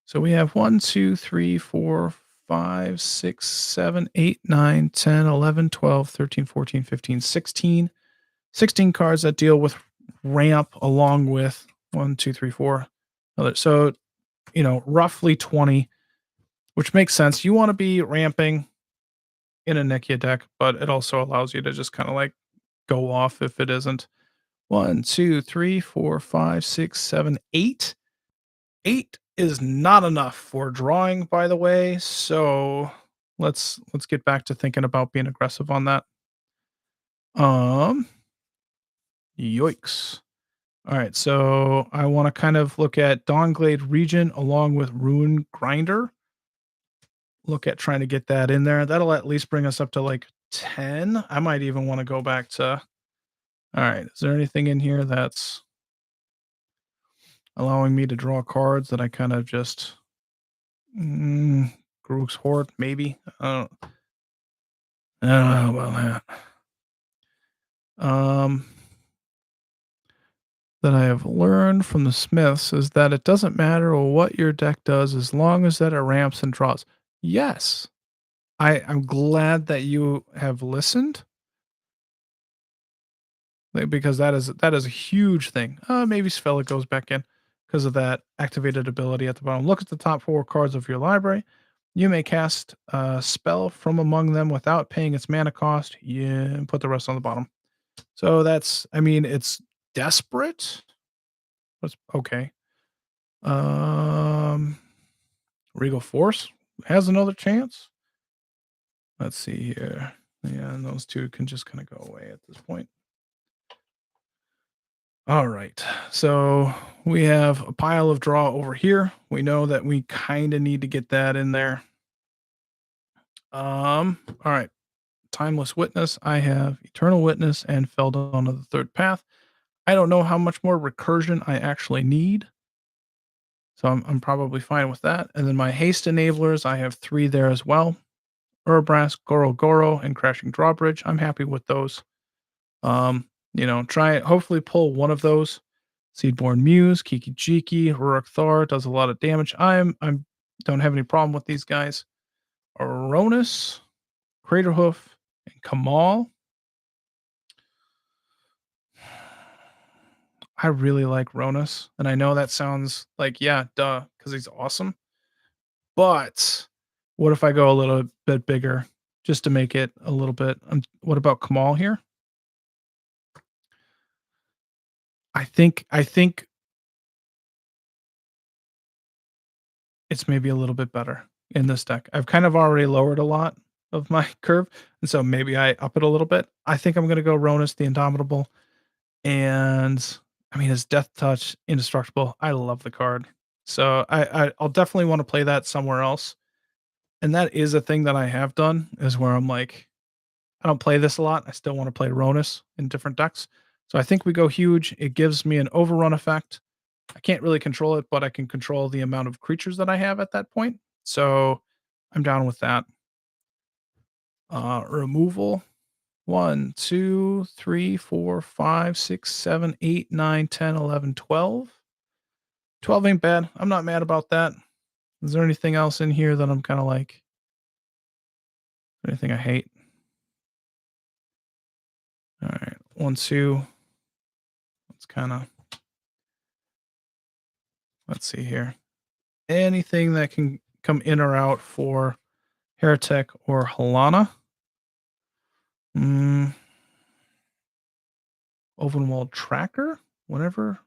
So we have 1, 2, 3, 4, 5, 6, 7, 8, 9, 10, 11, 12, 13, 14, 15, 16. 16 cards that deal with ramp along with 1, 2, 3, 4. So, roughly 20, which makes sense. You want to be ramping in a Nikya deck, but it also allows you to just kind of like go off if it isn't. 1, 2, 3, 4, 5, 6, 7, 8. 8 is not enough for drawing, by the way. So let's get back to thinking about being aggressive on that. Yikes. All right, so I want to kind of look at Dawnglade Region along with Ruin Grinder. Look at trying to get that in there. That'll at least bring us up to like 10. I might even want to go back to. All right, is there anything in here that's allowing me to draw cards that I kind of just Grook's Horde, maybe? I don't know about that. that I have learned from the Smiths is that it doesn't matter what your deck does as long as that it ramps and draws. Yes. I'm glad that you have listened, because that is a huge thing. Maybe Svella goes back in because of that activated ability at the bottom. Look at the top 4 cards of your library. You may cast a spell from among them without paying its mana cost. Yeah, and put the rest on the bottom. So that's, I mean, it's desperate. That's okay. Um, Regal Force has another chance. Let's see here. Yeah, and those two can just kind of go away at this point. All right. So we have a pile of draw over here. We know that we kind of need to get that in there. All right. Timeless Witness. I have Eternal Witness and Feldon of the Third Path. I don't know how much more recursion I actually need. So I'm probably fine with that. And then my haste enablers, I have 3 there as well. Urbrask, Goro Goro, and Crashing Drawbridge. I'm happy with those. Try it. Hopefully pull one of those. Seedborn Muse, Kiki Jiki, Rurik Thar does a lot of damage. I'm don't have any problem with these guys. Aronis, Craterhoof, and Kamal. I really like Ronus, and I know that sounds like, yeah, duh, because he's awesome. But what if I go a little bit bigger just to make it a little bit? What about Kamal here? I think it's maybe a little bit better in this deck. I've kind of already lowered a lot of my curve, and so maybe I up it a little bit. I think I'm gonna go Ronus the Indomitable, and I mean his Death Touch, indestructible. I love the card, so I'll definitely want to play that somewhere else. And that is a thing that I have done, is where I'm like, I don't play this a lot. I still want to play Ronus in different decks. So I think we go huge. It gives me an overrun effect. I can't really control it, but I can control the amount of creatures that I have at that point. So I'm down with that. Removal. 1, 2, 3, 4, 5, 6, 7, 8, 9, 10, 11, 12. 12 ain't bad. I'm not mad about that. Is there anything else in here that I'm kind of like, anything I hate? All right. 1, 2. Let's kind of, let's see here. Anything that can come in or out for Heretic or Halana. Ovenwald Tracker. Whenever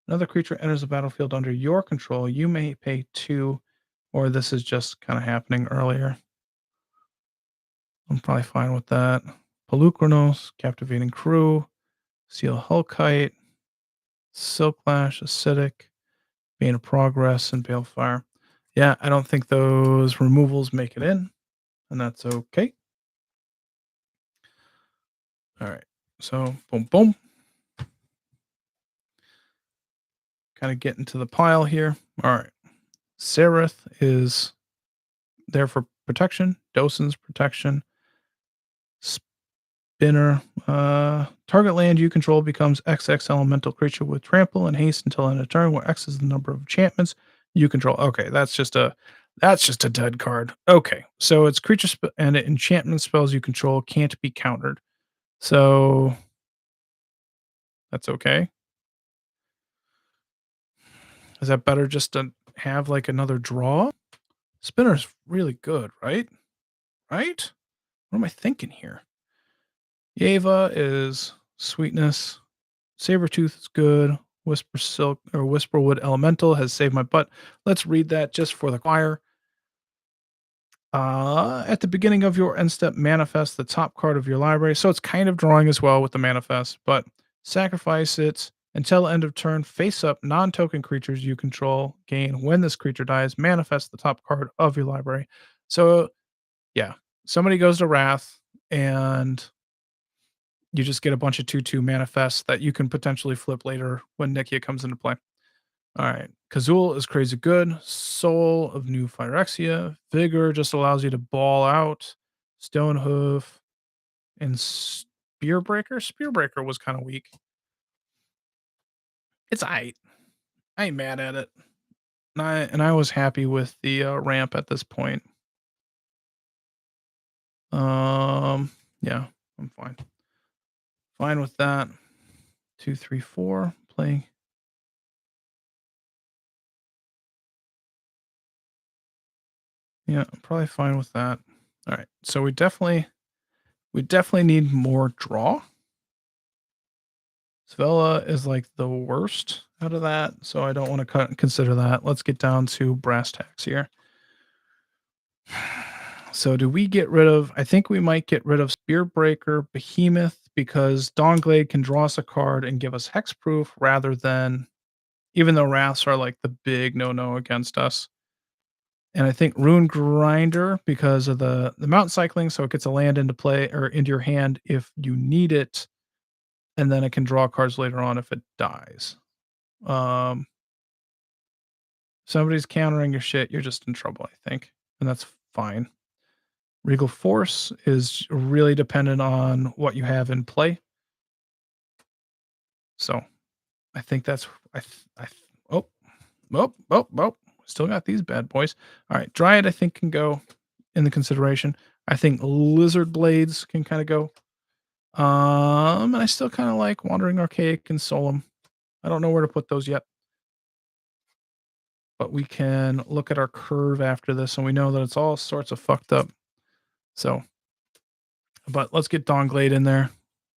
another creature enters the battlefield under your control, you may pay 2, or this is just kind of happening earlier. I'm probably fine with that. Pelucranos, Captivating Crew, Seal Hulkite, Silklash, Acidic, Bane of Progress, and Balefire. Yeah, I don't think those removals make it in, and that's okay. All right. So, boom, boom. Kind of get into the pile here. All right. Sereth is there for protection. Dosen's protection. Spinner. Target land you control becomes XX elemental creature with trample and haste until end of turn, where X is the number of enchantments you control. Okay, that's just a dead card. Okay, so it's creature and enchantment spells you control can't be countered. So that's okay. Is that better just to have like another draw? Spinner's really good, right? Right? What am I thinking here? Yeva is sweetness. Sabertooth is good. Whisper Silk or Whisperwood Elemental has saved my butt. Let's read that just for the choir. At the beginning of your end step, manifest the top card of your library. So it's kind of drawing as well with the manifest, but sacrifice it until end of turn. Face up non-token creatures you control. Gain when this creature dies. Manifest the top card of your library. So yeah, somebody goes to Wrath, and you just get a bunch of 2/2 manifests that you can potentially flip later when Nikya comes into play. All right. Kazul is crazy good. Soul of New Phyrexia. Vigor just allows you to ball out. Stonehoof and Spearbreaker. Spearbreaker was kind of weak. It's aight. I ain't mad at it. And I was happy with the, ramp at this point. Um, yeah, I'm fine. Fine with that. 2, 3, 4, playing. Yeah, I'm probably fine with that. Alright, so we definitely need more draw. Svella is, like, the worst out of that, so I don't wanna consider that. Let's get down to brass tacks here. So do we get rid of I think we might get rid of Spearbreaker Behemoth because Dawnglade can draw us a card and give us hexproof rather than even though wraths are like the big no-no against us. And I think Rune Grinder because of the mountain cycling, so it gets a land into play or into your hand if you need it, and then it can draw cards later on if it dies. Um, somebody's countering your shit, you're just in trouble, I think, and that's fine. Regal Force is really dependent on what you have in play. So I think that's I th- I th- oh oh, still got these bad boys. All right, Dryad I think can go in the consideration. I think Lizard Blades can kind of go. And I still kind of like Wandering Archaic and Solemn. I don't know where to put those yet, but we can look at our curve after this, and we know that it's all sorts of fucked up. So, but let's get Dawnglade in there.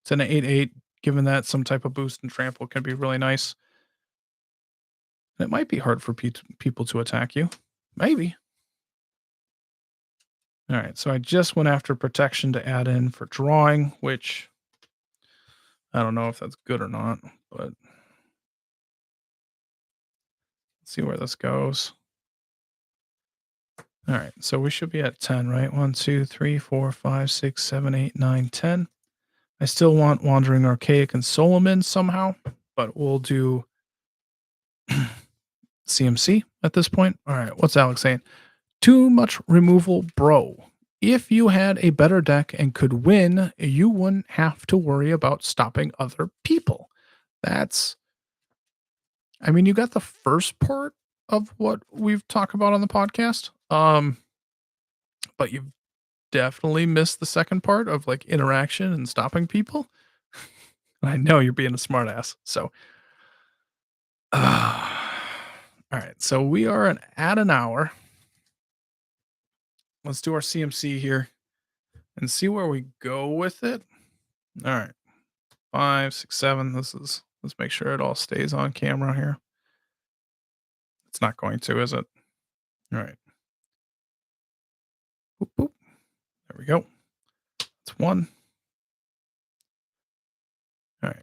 It's an 8/8. Given that some type of boost and trample can be really nice. And it might be hard for people to attack you. Maybe. All right. So I just went after protection to add in for drawing, which I don't know if that's good or not, but let's see where this goes. All right. So we should be at 10, right? 1, 2, 3, 4, 5, 6, 7, 8, 9, 10. I still want Wandering Archaic and Solomon somehow, but we'll do CMC at this point. All right. What's Alex saying? Too much removal, bro. If you had a better deck and could win, you wouldn't have to worry about stopping other people. That's, I mean, you got the first part of what we've talked about on the podcast. But you've definitely missed the second part of like interaction and stopping people. I know you're being a smartass. So, all right. So we are at an hour. Let's do our CMC here and see where we go with it. All right. 5, 6, 7. Let's make sure it all stays on camera here. It's not going to, is it? All right. Boop, boop. There we go. It's 1. All right.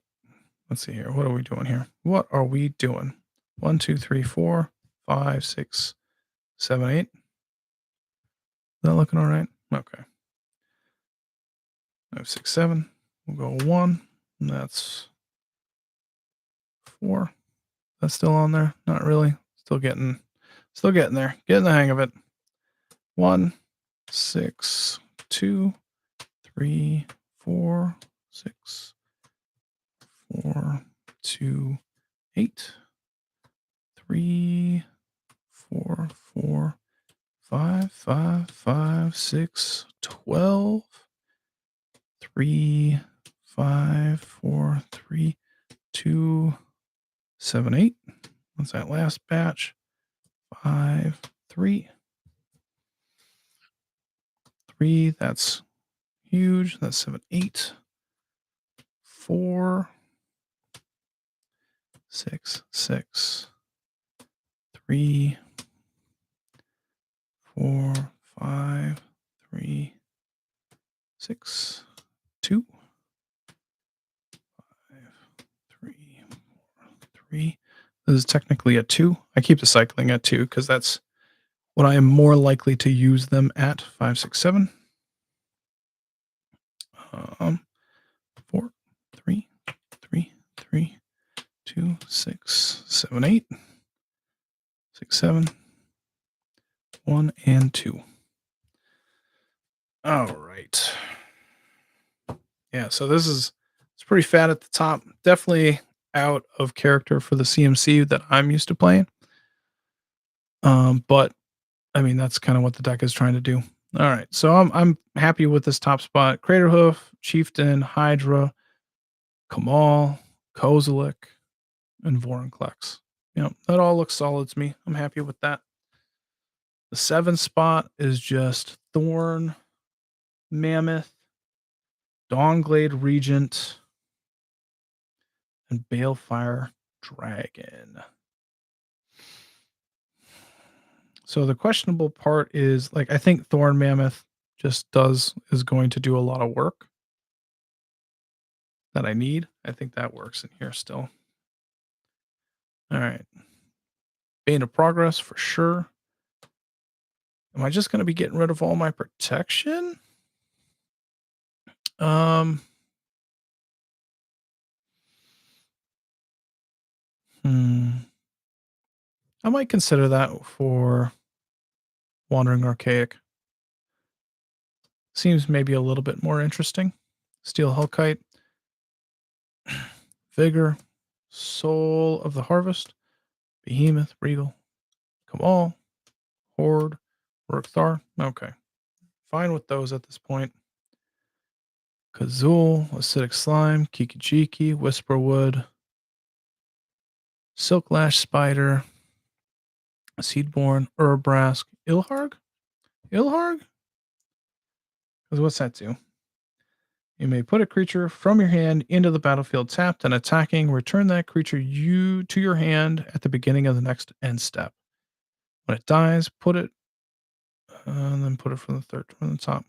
Let's see here. What are we doing here? What are we doing? 1, 2, 3, 4, 5, 6, 7, 8. Is that looking all right? Okay. 5, 6, 7. We'll go 1. And that's 4. That's still on there? Not really. Still getting there. Getting the hang of it. 1, 6, 2, 3, 4, 6, 4, 2, 8, 3, 4, 4, 5, 5, 5, 6, 12, 3, 5, 4, 3, 2, 7, 8. What's that last batch? 5, 3. 3, that's huge. That's 7, 8. 4, 6, 6, 3, 4, 5, 3, 6, 2, 5, 3, 4, 3. This is technically a 2. I keep the cycling at 2 because that's what I am more likely to use them at. 5, 6, 7. 4, 3, 3, 3, 2, 6, 7, 8. 6, 7. 1 and 2. All right. Yeah, so it's pretty fat at the top. Definitely out of character for the CMC that I'm used to playing. But I mean, that's kind of what the deck is trying to do. All right, so I'm happy with this top spot. Craterhoof, Chieftain, Hydra, Kamal, Kozilek, and Vorinclex. That all looks solid to me. I'm happy with that. The 7th spot is just Thorn, Mammoth, Dawnglade Regent, and Balefire Dragon. So the questionable part is, like, I think Thorn Mammoth is going to do a lot of work that I need. I think that works in here still. All right. Bane of Progress for sure. Am I just going to be getting rid of all my protection? Um. I might consider that for Wandering Archaic. Seems maybe a little bit more interesting. Steel Hellkite. Vigor. Soul of the Harvest. Behemoth. Regal. Cabal. Horde. Urkthar. Okay. Fine with those at this point. Kazul. Acidic Slime. Kikijiki. Whisperwood. Silklash Spider. Seedborn. Urbrask. Ilharg? Ilharg? Because what's that do? You may put a creature from your hand into the battlefield tapped and attacking. Return that creature to your hand at the beginning of the next end step. When it dies, put it and then put it from the top.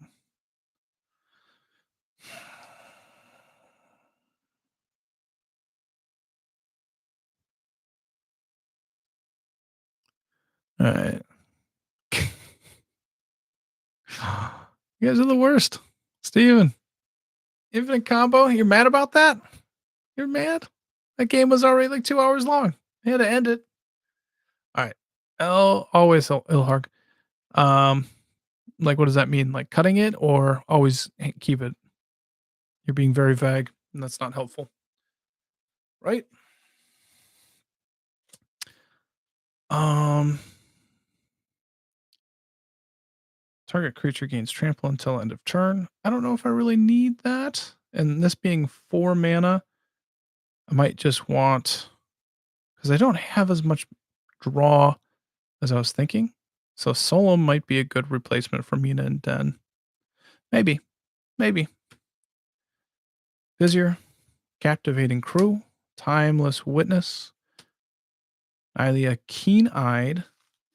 All right. You guys are the worst. Steven. Infinite combo. You're mad about that? You're mad? That game was already like 2 hours long. I had to end it. All right. Always Ilharg. Like, what does that mean? Like cutting it or always keep it? You're being very vague, and that's not helpful. Right? Target creature gains trample until end of turn. I don't know if I really need that. And this being 4 mana, I might just want, because I don't have as much draw as I was thinking. So Solemn might be a good replacement for Mina and Den. Maybe. Vizier, Captivating Crew, Timeless Witness, Ilia Keen-Eyed.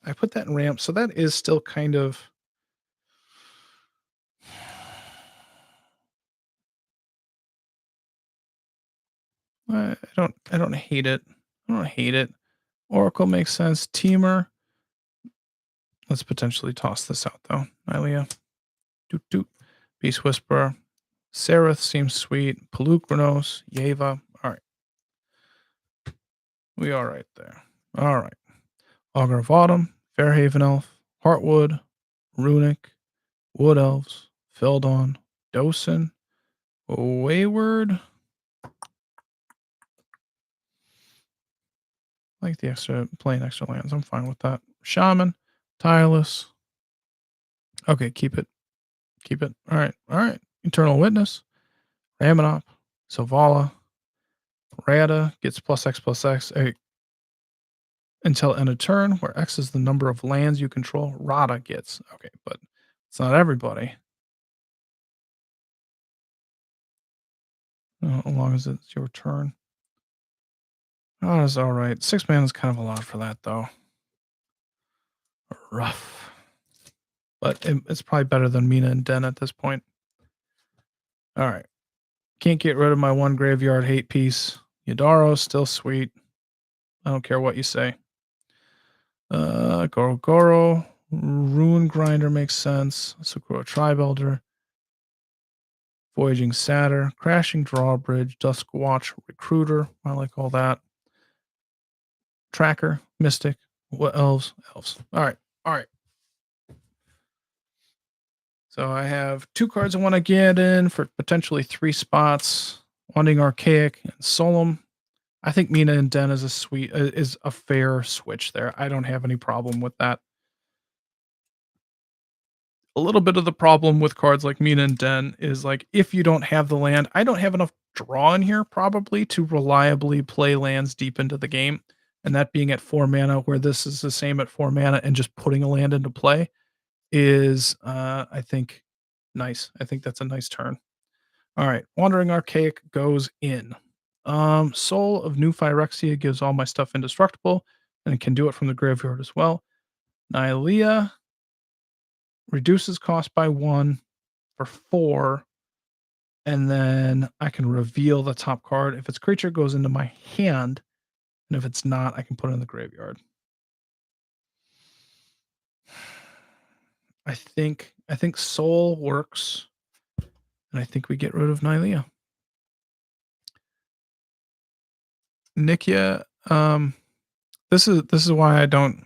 I put that in ramp, so that is still kind of. I don't hate it. Oracle makes sense. Teamer. Let's potentially toss this out though. Ilia. Doot doot. Beast Whisperer. Seraph seems sweet. Pelukronos. Yeva. All right. We are right there. All right. Auger of Autumn. Fairhaven Elf. Heartwood. Runic. Wood Elves. Feldon. Dosen. Wayward. I like the playing extra lands. I'm fine with that. Shaman. Tireless. Okay, keep it. All right. Eternal Witness. Ramonop. Sovala. Rada gets +X until end of turn, where X is the number of lands you control. Rada gets. Okay, but it's not everybody. As long as it's your turn. Oh, that's all right. 6 mana is kind of a lot for that, though. Rough. But it's probably better than Mina and Den at this point. All right. Can't get rid of my 1 graveyard hate piece. Yadaro, still sweet. I don't care what you say. Goro. Ruin Grinder makes sense. Sakura Tribe Elder. Voyaging Satyr. Crashing Drawbridge. Duskwatch Recruiter. I like all that. Tracker. Mystic. What elves? Elves. All right. So I have 2 cards I want to get in for potentially 3 spots. Wanting Archaic and Solemn. I think Mina and Den is a fair switch there. I don't have any problem with that. A little bit of the problem with cards like Mina and Den is, like, if you don't have the land, I don't have enough draw in here probably to reliably play lands deep into the game, and that being at 4 mana, where this is the same at 4 mana and just putting a land into play is, I think, nice. I think that's a nice turn. Alright, Wandering Archaic goes in. Soul of New Phyrexia gives all my stuff indestructible, and it can do it from the graveyard as well. Nylea reduces cost by 1 for 4, and then I can reveal the top card. If its creature goes into my hand, and if it's not, I can put it in the graveyard. I think Soul works, and I think we get rid of Nylea. Nikya, this is why I don't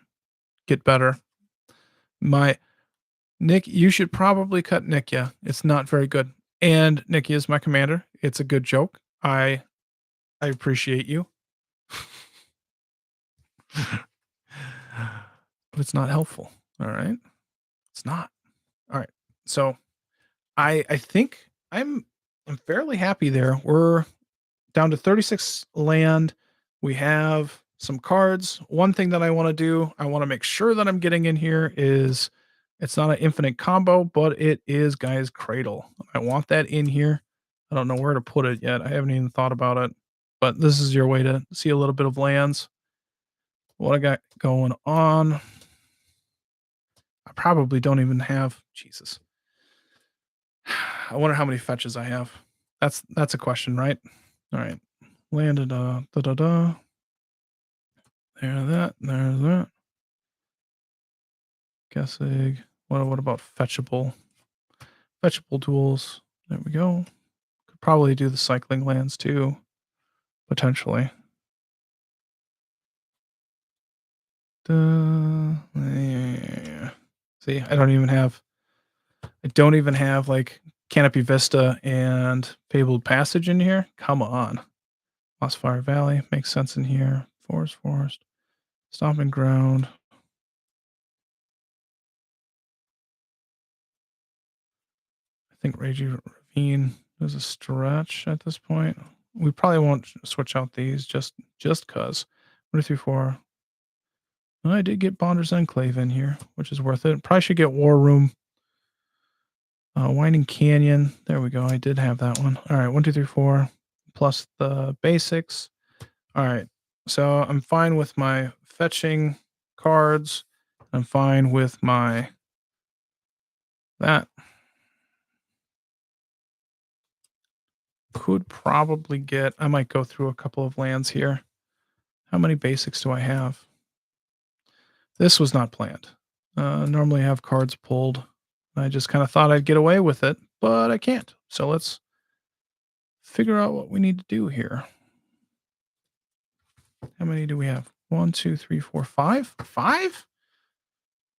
get better. Nick, you should probably cut Nikya. It's not very good. And Nikya is my commander. It's a good joke. I appreciate you. But it's not helpful. All right. It's not. All right. So I think I'm fairly happy there. We're down to 36 land. We have some cards. One thing that I want to do, I want to make sure that I'm getting in here is it's not an infinite combo, but it is Guy's Cradle. I want that in here. I don't know where to put it yet. I haven't even thought about it. But this is your way to see a little bit of lands. What I got going on. I probably don't even have Jesus. I wonder how many fetches I have. That's a question, right? All right. Landed da da da. There's that. Guessing. What about fetchable? Fetchable tools. There we go. Could probably do the cycling lands too, potentially. Yeah. See, I don't even have like Canopy Vista and Fabled Passage in here. Come on. Lost Fire Valley makes sense in here. Forest. Stomping Ground. I think Raging Ravine is a stretch at this point. We probably won't switch out these just cause. 1, 2, 3, 4. Well, I did get Bonder's Enclave in here, which is worth it. Probably should get War Room. Winding Canyon. There we go. I did have that one. All right, 1, 2, 3, 4. Plus the basics. All right. So I'm fine with my fetching cards. I'm fine with my that. Could probably get. I might go through a couple of lands here. How many basics do I have? This was not planned. Normally I have cards pulled. I just kind of thought I'd get away with it, but I can't. So let's figure out what we need to do here. How many do we have? 1, 2, 3, 4, 5? 5?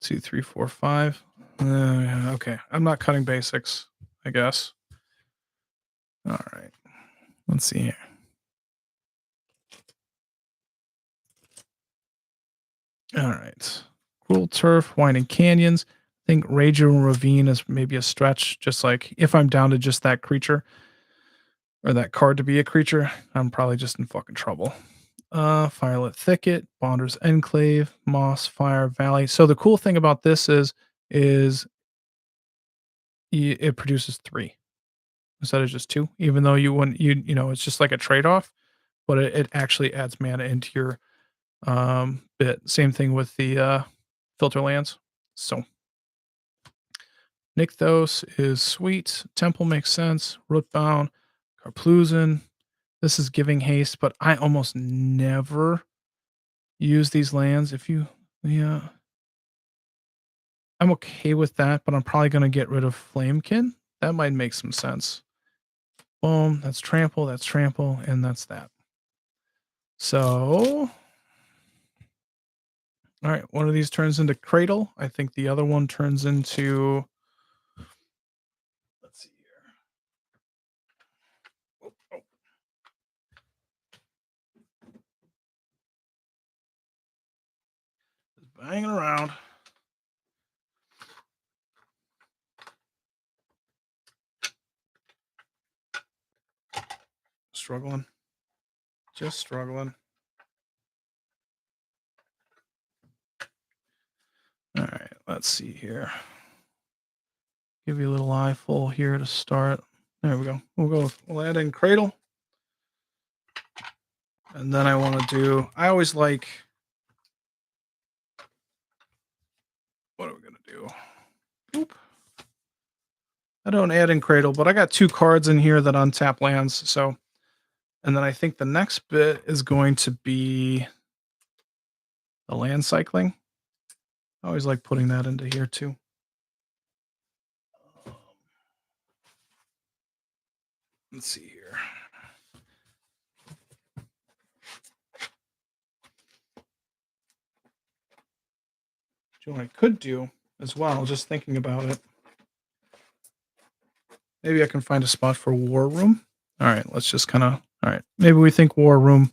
2, 3, 4, 5. Okay. I'm not cutting basics, I guess. All right. Let's see here. All right. Cruel Turf, Winding Canyons. I think Raging Ravine is maybe a stretch. Just like if I'm down to just that creature or that card to be a creature, I'm probably just in fucking trouble. Firelit Thicket, Bonder's Enclave, Moss Fire Valley. So the cool thing about this is it produces 3 instead of just 2. Even though you wouldn't, it's just like a trade off, but it actually adds mana into your bit. Same thing with the filter lands. So Nykthos is sweet. Temple makes sense. Rootbound, Karpluzin. This is giving haste, but I almost never use these lands. Yeah, I'm okay with that, but I'm probably going to get rid of Flamekin. That might make some sense. Boom, that's trample, and that's that. So, all right, one of these turns into Cradle. I think the other one turns into. Let's see here. hanging around. Struggling. Just struggling. All right, let's see here. Give you a little eye full here to start. There we go. We'll add in Cradle. And then I always like, what are we going to do? Oop. I don't add in Cradle, but I got 2 cards in here that untap lands. So, and then I think the next bit is going to be the land cycling. I always like putting that into here too. Let's see here. What I could do as well, just thinking about it. Maybe I can find a spot for War Room. All right, let's just kind of. All right, maybe we think War Room.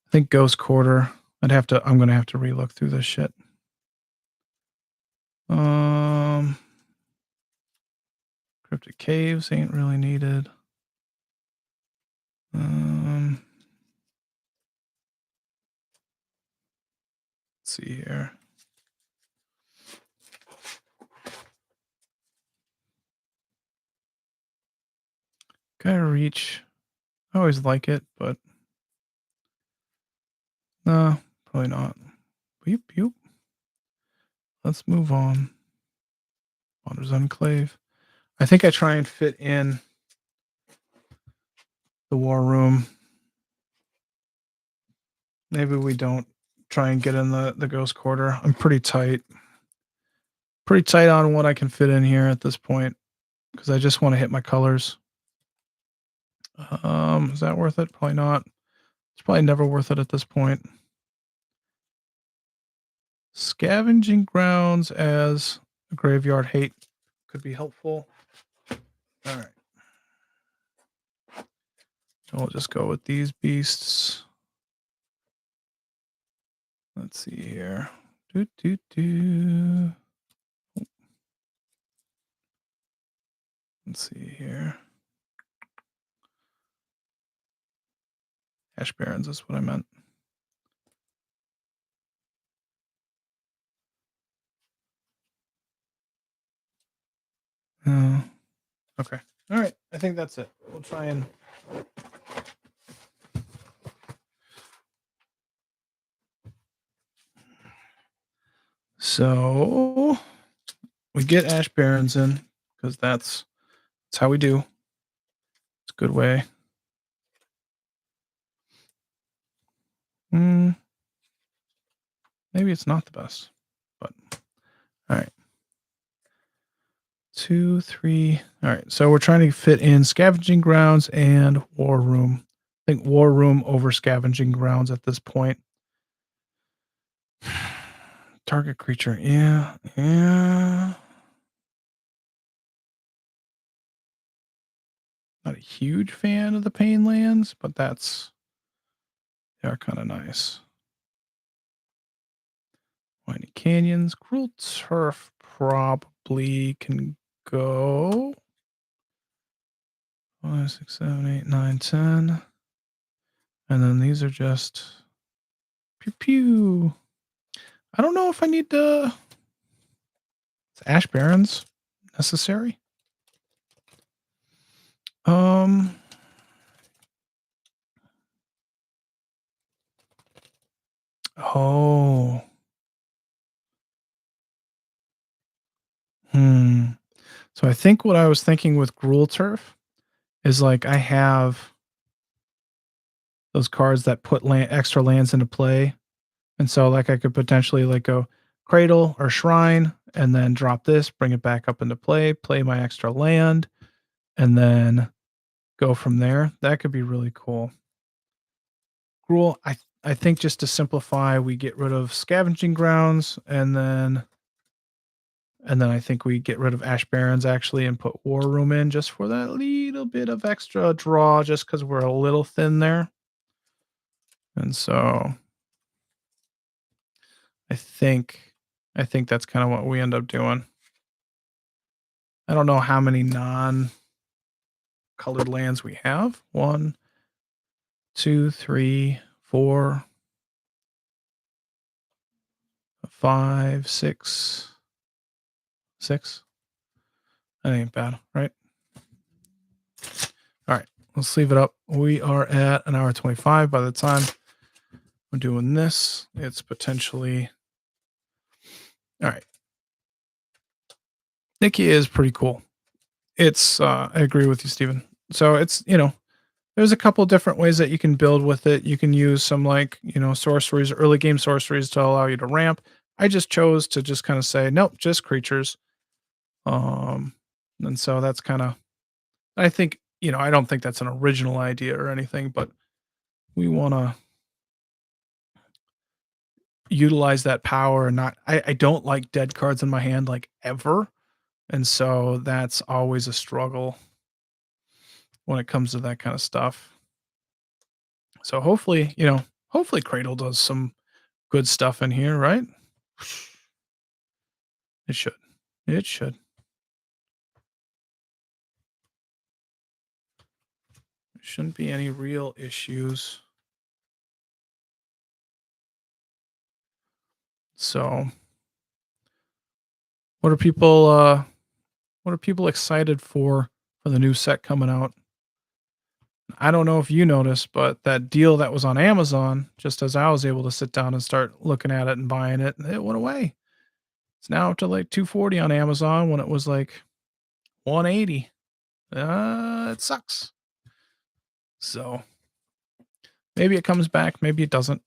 I think Ghost Quarter. I'm gonna have to relook through this shit. Cryptic Caves ain't really needed. Let's see here. Gotta reach. I always like it, but no, probably not. Beep, beep. Let's move on. Wander's Enclave. I think I try and fit in the War Room. Maybe we don't try and get in the Ghost Quarter. I'm pretty tight. Pretty tight on what I can fit in here at this point because I just want to hit my colors. Is that worth it? Probably not. It's probably never worth it at this point. Scavenging Grounds as a graveyard hate could be helpful. All right. So we'll just go with these beasts. Let's see here. Let's see here. Ash Barrens is what I meant. Okay. All right. I think that's it. We'll try and. So we get Ash Barrens in because that's how we do. It's a good way. Maybe it's not the best, but all right. 2, 3. All right. So we're trying to fit in Scavenging Grounds and War Room. I think War Room over Scavenging Grounds at this point. Target creature. Yeah. Not a huge fan of the Pain lands, but they are kind of nice. Windy Canyons. Cruel Turf probably can go. 5, 6, 7, 8, 9, 10. And then these are just pew pew. I don't know if I need to. Is Ash Barrens necessary? Oh. So I think what I was thinking with Gruul Turf is like I have those cards that put extra lands into play. And so like I could potentially like go Cradle or Shrine and then drop this, bring it back up into play my extra land, and then go from there. That could be really cool. Gruul, I think just to simplify, we get rid of Scavenging Grounds and then I think we get rid of Ash Barrens actually and put War Room in just for that little bit of extra draw just because we're a little thin there. And so I think I think that's kind of what we end up doing. I don't know how many non-colored lands we have. One, two, three, four, five, six, six. That ain't bad, right? All right, let's leave it up. We are at an hour 25. By the time we're doing this, it's potentially all right. Nikki is pretty cool. It's I agree with you, Steven. So it's there's a couple different ways that you can build with it. You can use some like sorceries, early game sorceries to allow you to ramp. I just chose to just kind of say nope, just creatures. Um, and so that's kind of I think I don't think that's an original idea or anything, but we want to utilize that power and not. I don't like dead cards in my hand like ever, and so that's always a struggle when it comes to that kind of stuff. So hopefully, hopefully Cradle does some good stuff in here, right? It should. It should. There shouldn't be any real issues. So, what are people excited for the new set coming out? I don't know if you noticed, but that deal that was on Amazon, just as I was able to sit down and start looking at it and buying it, it went away. It's now up to like 240 on Amazon when it was like 180. It sucks. So maybe it comes back, maybe it doesn't.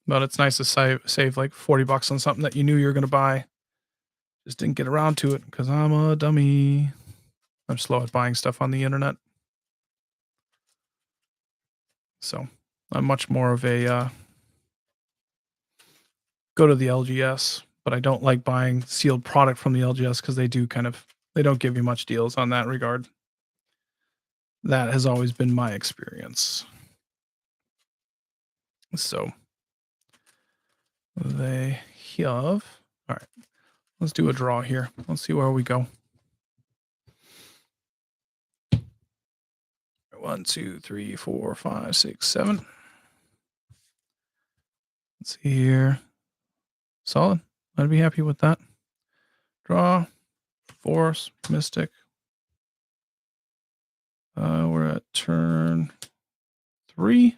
But it's nice to save like 40 bucks on something that you knew you were going to buy. Just didn't get around to it because I'm a dummy. I'm slow at buying stuff on the internet. So I'm much more of a go to the LGS, but I don't like buying sealed product from the LGS because they don't give you much deals on that regard. That has always been my experience. So they have. All right, let's do a draw here. Let's see where we go. 1, 2, 3, 4, 5, 6, 7. Let's see here. Solid. I'd be happy with that. Draw, Force, Mystic. We're at turn 3.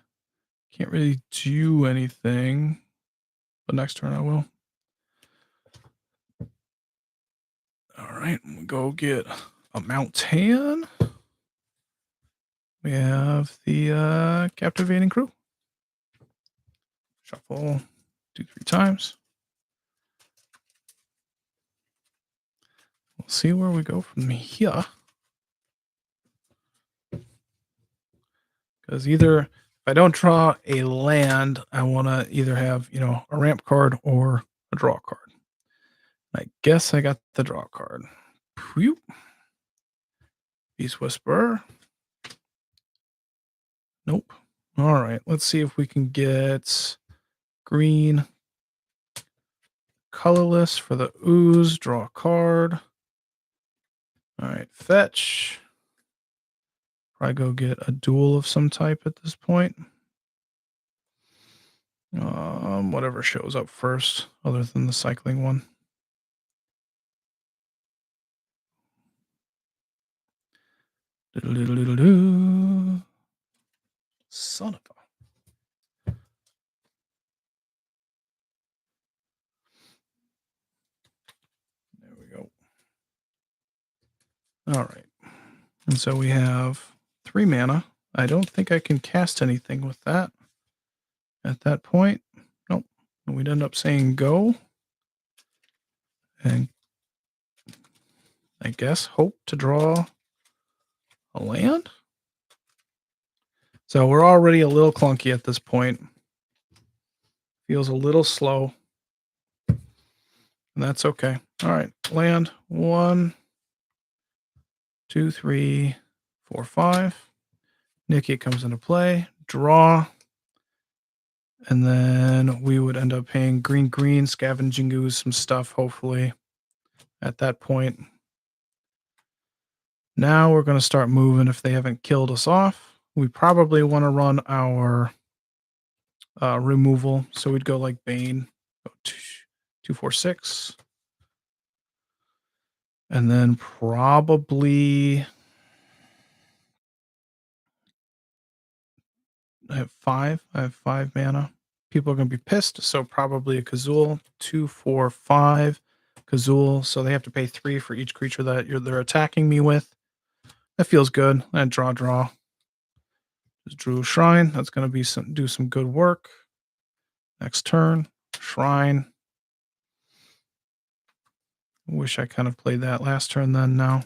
Can't really do anything, but next turn I will. All right, we'll go get a Mountain. We have the Captivating Crew. Shuffle 2, 3 times. We'll see where we go from here. Because either if I don't draw a land, I want to either have, a ramp card or a draw card. I guess I got the draw card. Whew. Beast Whisperer. Nope. All right, let's see if we can get green colorless for the ooze. Draw a card. All right, fetch. Probably go get a duel of some type at this point. Whatever shows up first, other than the cycling one. Son of a. There we go. All right. And so we have 3 mana. I don't think I can cast anything with that at that point. Nope. We'd end up saying go. And I guess hope to draw a land. So we're already a little clunky at this point. Feels a little slow. And that's okay. All right. Land 1, 2, 3, 4, 5. Nikki comes into play. Draw. And then we would end up paying green, Scavenging Ooze some stuff, hopefully, at that point. Now we're going to start moving if they haven't killed us off. We probably want to run our removal. So we'd go like Bane, 2, 4, 6. And then probably I have 5. I have 5 mana. People are going to be pissed. So probably a Kazul, 2, 4, 5 Kazul. So they have to pay 3 for each creature that they're attacking me with. That feels good. I draw. Just drew a Shrine. That's going to be do some good work. Next turn, Shrine. Wish I kind of played that last turn then now.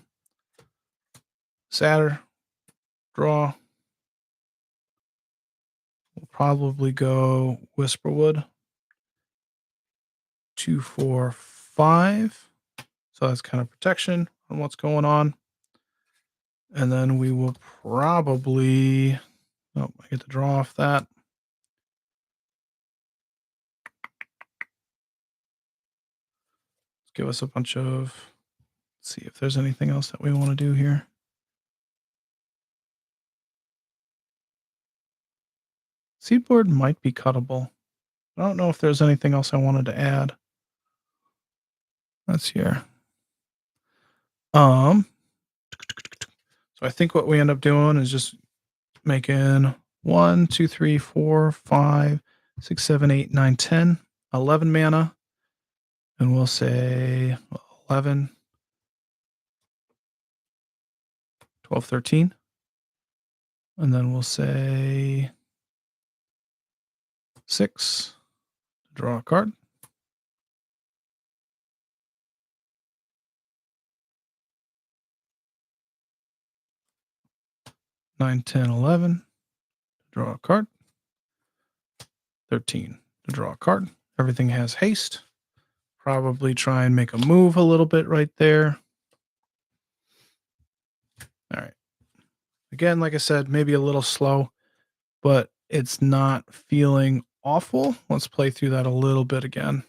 Satyr. Draw. We'll probably go Whisperwood. 2, 4, 5. So that's kind of protection on what's going on. And then we will probably... Oh, I get to draw off that. Let's give us a bunch of... Let's see if there's anything else that we want to do here. Seedboard might be cuttable. I don't know if there's anything else I wanted to add. That's here. So I think what we end up doing is just making 1, 2, 3, 4, 5, 6, 7, 8, 9, 10, 11 mana. And we'll say 11, 12, 13. And then we'll say 6. Draw a card. 9, 10, 11. Draw a card. 13 to draw a card. Everything has haste. Probably try and make a move a little bit right there. All right. Again, like I said, maybe a little slow, but it's not feeling awful. Let's play through that a little bit again.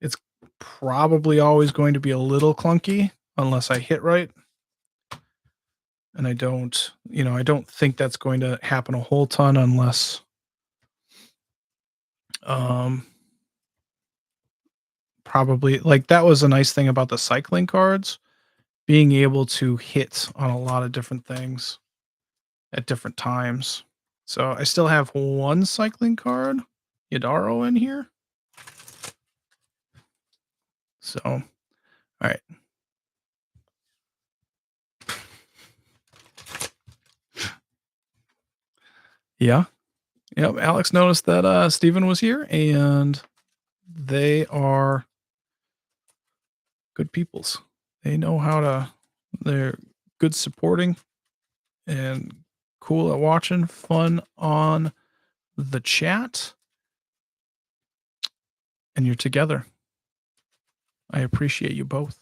It's probably always going to be a little clunky unless I hit right. And I don't think that's going to happen a whole ton unless probably like that was a nice thing about the cycling cards, being able to hit on a lot of different things at different times. So I still have one cycling card, Yadaro, in here. So, all right. Yeah. Yep. Alex noticed that Steven was here, and they are good peoples. They know how to, they're good supporting and cool at watching, fun on the chat. And you're together. I appreciate you both.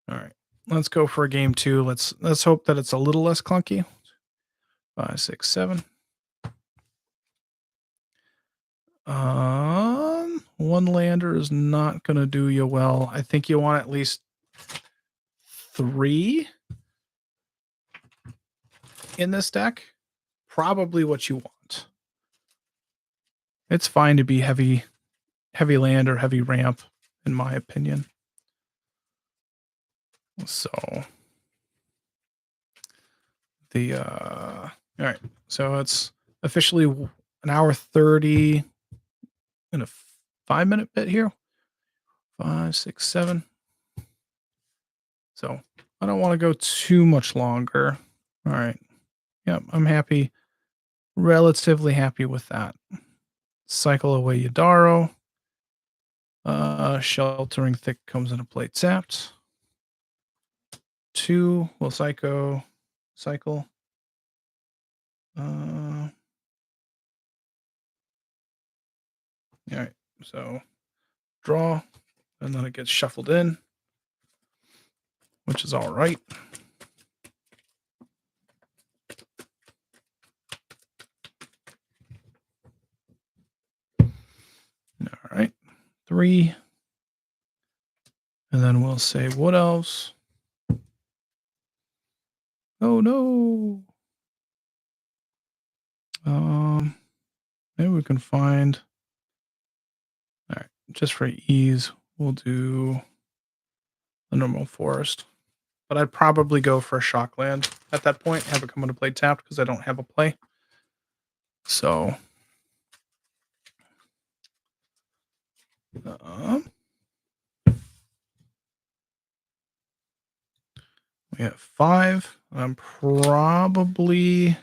All right. Let's go for a game 2. Let's hope that it's a little less clunky. 5, 6, 7. One lander is not going to do you well. I think you want at least 3 in this deck. Probably what you want. It's fine to be heavy land or heavy ramp, in my opinion. So all right. So it's officially an hour 30 and a 5-minute bit here. 5, 6, 7. So I don't want to go too much longer. All right. Yep, I'm happy. Relatively happy with that. Cycle away Yadaro. Sheltering Thick comes into play tapped. 2 will cycle. All right. So draw, and then it gets shuffled in, which is all right. 3. And then we'll say wood elves. Oh no. Maybe we can find. All right, just for ease, we'll do the normal forest. But I'd probably go for a shockland at that point, have it come into play tapped because I don't have a play. So we have 5. I'm probably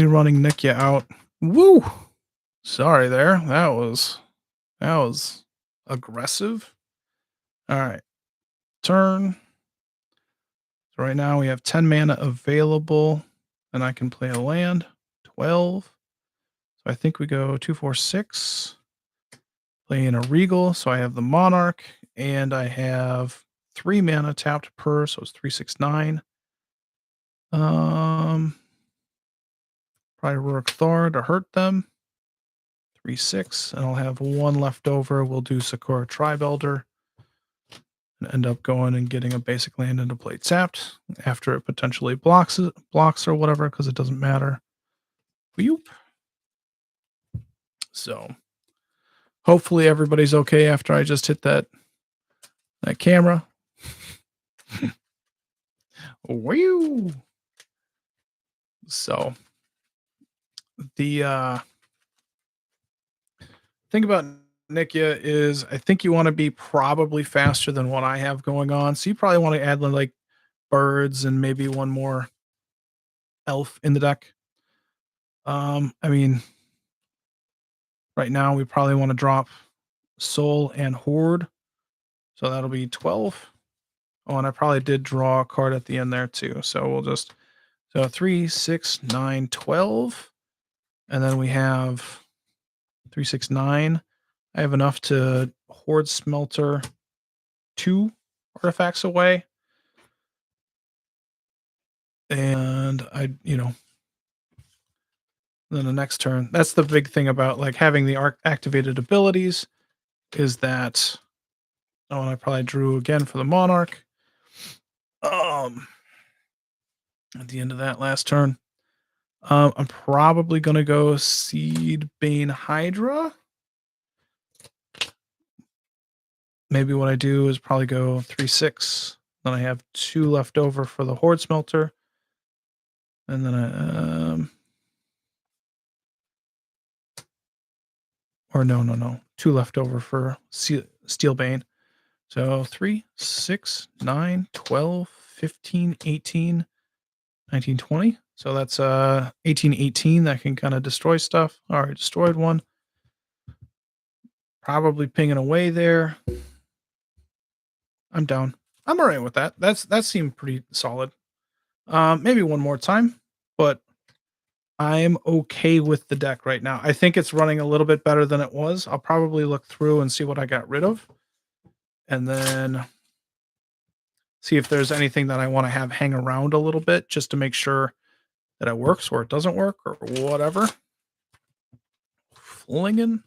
running Nikya out. Woo! Sorry there. That was aggressive. All right. Turn. So right now we have 10 mana available, and I can play a land. 12. So I think we go 2, 4, 6. Play in a regal. So I have the monarch, and I have 3 mana tapped per, so it's 3, 6, 9. Probably Rurik Thor to hurt them. 3, 6, and I'll have 1 left over. We'll do Sakura Tribe Elder and end up going and getting a basic land into play tapped after it potentially blocks or whatever, because it doesn't matter. Whoop. So hopefully everybody's okay after I just hit that camera. Woo! So the thing about Nikya is I think you want to be probably faster than what I have going on. So you probably want to add like birds and maybe one more elf in the deck. I mean, right now we probably want to drop Soul and Horde. So that'll be 12. Oh, and I probably did draw a card at the end there too. So we'll just, so 3, 6, 9, 12. And then we have 3, 6, 9. I have enough to Horde Smelter 2 artifacts away. And then the next turn, that's the big thing about like having the activated abilities is that, oh, and I probably drew again for the Monarch. At the end of that last turn, I'm probably going to go Seedbane Hydra. Maybe what I do is probably go 3, 6. Then I have 2 left over for the Horde Smelter. And then or no. 2 left over for Steelbane. So 3, 6, 9, 12, 15, 18, 19, 20. So that's 18, 18 that can kind of destroy stuff. All right, destroyed one. Probably pinging away there. I'm down. I'm all right with that. That seemed pretty solid. Maybe one more time, but I'm okay with the deck right now. I think it's running a little bit better than it was. I'll probably look through and see what I got rid of, and then see if there's anything that I want to have hang around a little bit just to make sure that it works or it doesn't work or whatever. Flinging.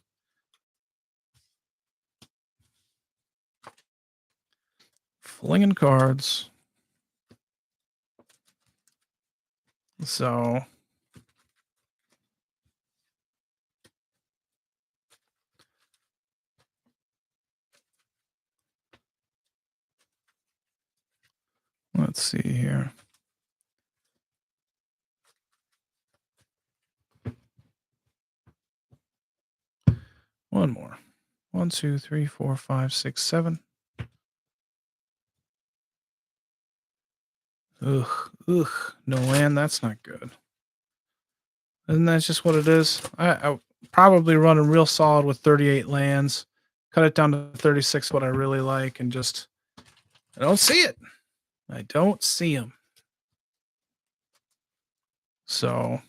Flinging cards. So let's see here. One more. 1, 2, 3, 4, 5, 6, 7. Ugh. No land. That's not good. And that's just what it is. I probably run a real solid with 38 lands. Cut it down to 36, what I really like, and just I don't see it. I don't see them. So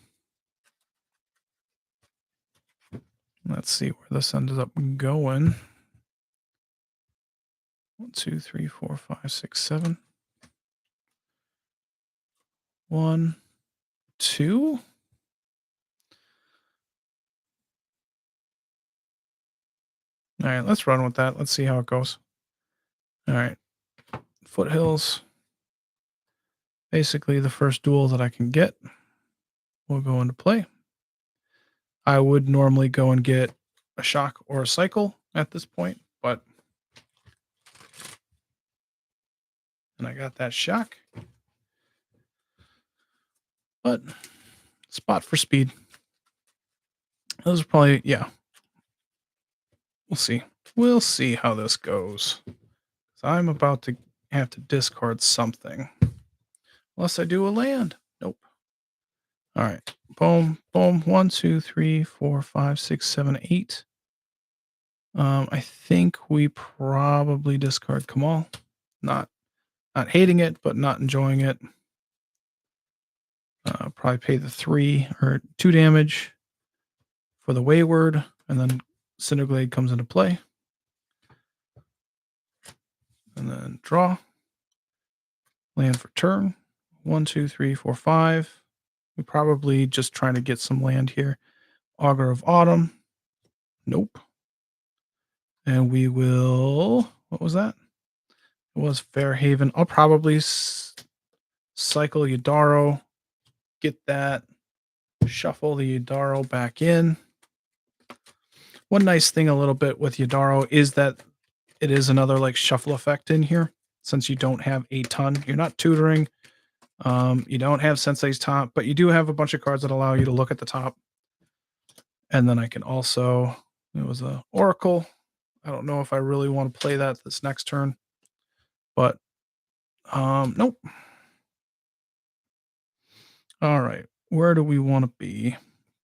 let's see where this ended up going. 1, 2, 3, 4, 5, 6, 7. 1, 2. All right, let's run with that. Let's see how it goes. All right, Foothills. Basically, the first duel that I can get will go into play. I would normally go and get a shock or a cycle at this point, but and I got that shock. But spot for speed. Those are probably, yeah. We'll see. We'll see how this goes. So I'm about to have to discard something. Unless I do a land. Nope. All right. Boom, boom. 1, 2, 3, 4, 5, 6, 7, 8. I think we probably discard Kamal. Not hating it, but not enjoying it. Probably pay the 3 or 2 damage for the Wayward, and then Cinderglade comes into play. And then draw. Land for turn. 1, 2, 3, 4, 5. We're probably just trying to get some land here. Auger of Autumn. Nope. And we will. What was that? It was Fairhaven. I'll probably cycle Yadaro. Get that. Shuffle the Yadaro back in. One nice thing a little bit with Yadaro is that it is another like shuffle effect in here. Since you don't have a ton, you're not tutoring. You don't have Sensei's top, but you do have a bunch of cards that allow you to look at the top. And then I can also, it was a Oracle. I don't know if I really want to play that this next turn, but nope. All right, where do we want to be?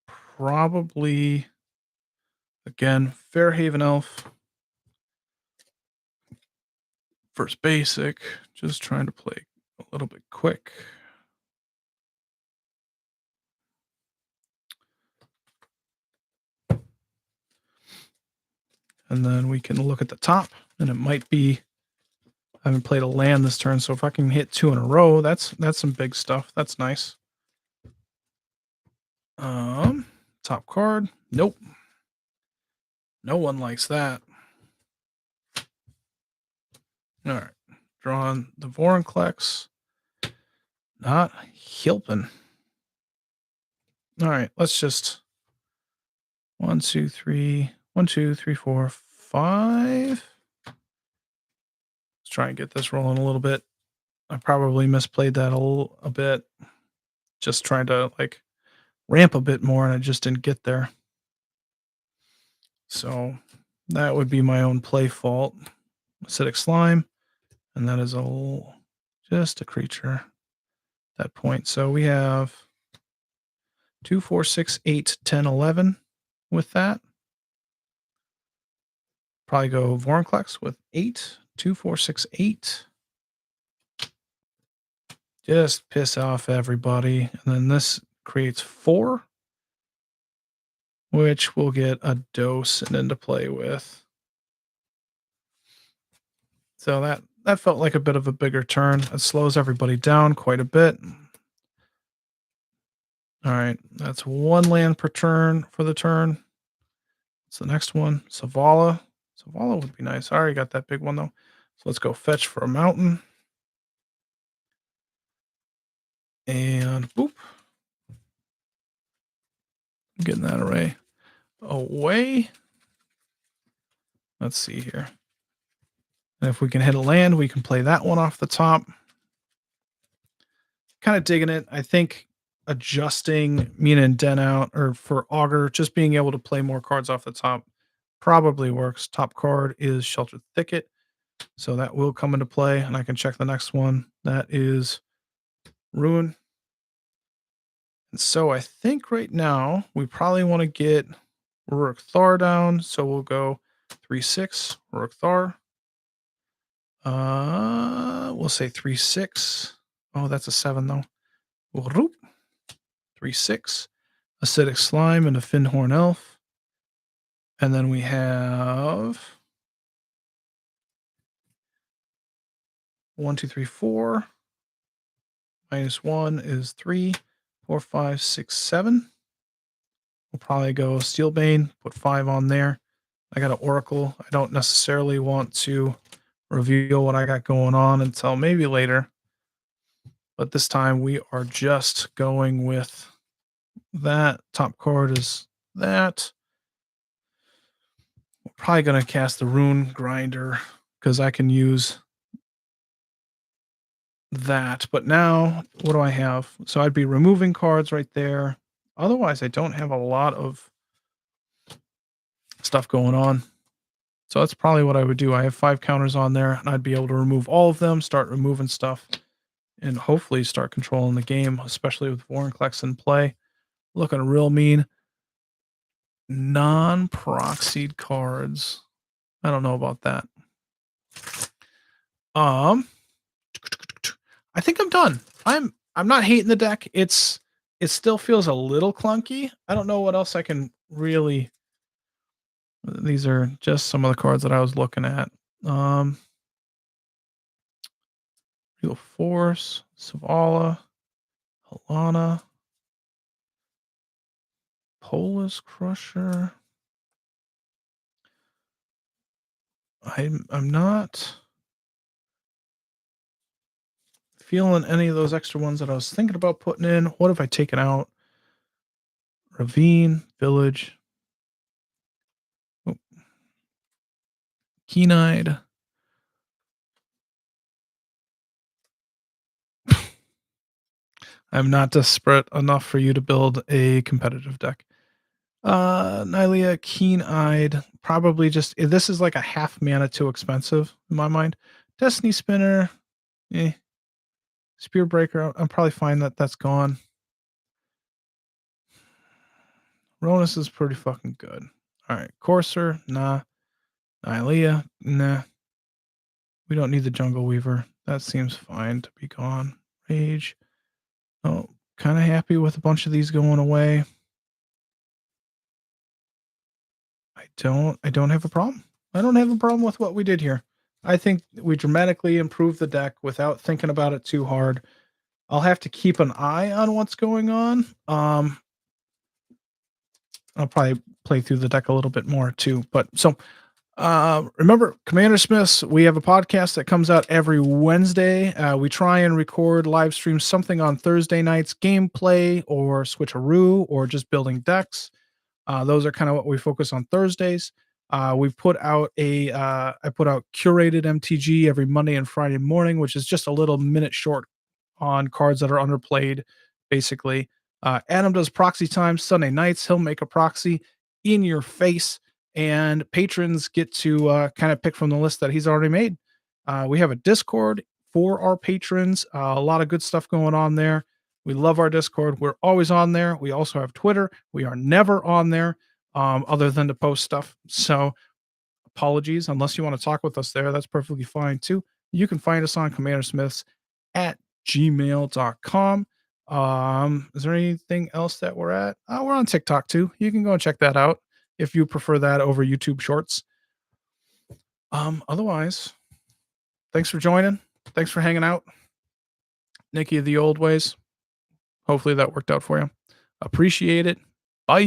Probably again Fairhaven Elf. First basic, just trying to play a little bit quick. And then we can look at the top, and it might be, I haven't played a land this turn, so if I can hit 2 in a row, that's some big stuff. That's nice. Top card. Nope. No one likes that. All right. Drawing the Vorinclex. Not helping. All right. Let's just 1, 2, 3. 1, 2, 3, 4, 5. Let's try and get this rolling a little bit. I probably misplayed that a bit. Just trying to like ramp a bit more, and I just didn't get there. So that would be my own play fault. Acidic Slime, and that is just a creature at that point. So we have 2, 4, 6, 8, 10, 11 with that. Probably go Vorinclex with 8. 2, 4, 6, 8. Just piss off everybody. And then this creates 4, which we'll get a dose and into play with. So that felt like a bit of a bigger turn. It slows everybody down quite a bit. All right, that's 1 land per turn for the turn. What's the next one? Savala. Savala would be nice. I already got that big one though. So let's go fetch for a mountain. And boop. Getting that array away. Let's see here. And if we can hit a land, we can play that one off the top. Kind of digging it. I think adjusting Mina and Den out, or for Augur, just being able to play more cards off the top probably works. Top card is Sheltered Thicket. So that will come into play, and I can check the next one. That is Ruin. And so I think right now we probably want to get Rurik Thar down. So we'll go 3/6 Rurik Thar. We'll say 3/6. Oh, that's a 7 though. 3/6. Acidic Slime and a Finhorn Elf. And then we have 1, 2, 3, 4. -1 is 3, 4, 5, 6, 7. We'll probably go Steelbane, put 5 on there. I got an Oracle. I don't necessarily want to reveal what I got going on until maybe later. But this time we are just going with that. Top card is that. We're probably going to cast the Rune Grinder because I can use that. But now, what do I have? So I'd be removing cards right there. Otherwise, I don't have a lot of stuff going on. So that's probably what I would do. I have 5 counters on there, and I'd be able to remove all of them, start removing stuff, and hopefully start controlling the game, especially with Vorinclex in play. Looking real mean. Non-proxied cards. I don't know about that. I think I'm done. I'm not hating the deck. It still feels a little clunky. I don't know what else I can really. These are just some of the cards that I was looking at. Real Force, Savala, Halana, Polis Crusher. I'm not feeling any of those extra ones that I was thinking about putting in. What have I taken out? Ravine, Village, Keen-Eyed. I'm not desperate enough for you to build a competitive deck. Nylea, Keen-Eyed, probably just this is like a half mana too expensive in my mind. Destiny Spinner, Spear Breaker, I'm probably fine that that's gone. Ronus is pretty fucking good. All right, Courser, nah. Nylea, nah. We don't need the Jungle Weaver. That seems fine to be gone. Rage. Oh, kind of happy with a bunch of these going away. I don't have a problem. I don't have a problem with what we did here. I think we dramatically improved the deck without thinking about it too hard. I'll have to keep an eye on what's going on. I'll probably play through the deck a little bit more too. But so remember, Commander Smiths, we have a podcast that comes out every Wednesday. We try and record live stream something on Thursday nights, gameplay or Switcheroo or just building decks. Those are kind of what we focus on Thursdays. We put out I put out curated MTG every Monday and Friday morning, which is just a little minute short on cards that are underplayed, basically. Adam does proxy time Sunday nights. He'll make a proxy in your face, and patrons get to kind of pick from the list that he's already made. We have a Discord for our patrons. A lot of good stuff going on there. We love our Discord. We're always on there. We also have Twitter. We are never on there other than to post stuff. So apologies. Unless you want to talk with us there, that's perfectly fine too. You can find us on Commander Smiths at gmail.com. Is there anything else that we're at? We're on TikTok too. You can go and check that out if you prefer that over YouTube Shorts. Otherwise, thanks for joining. Thanks for hanging out. Nikki, the old ways. Hopefully that worked out for you. Appreciate it. Bye.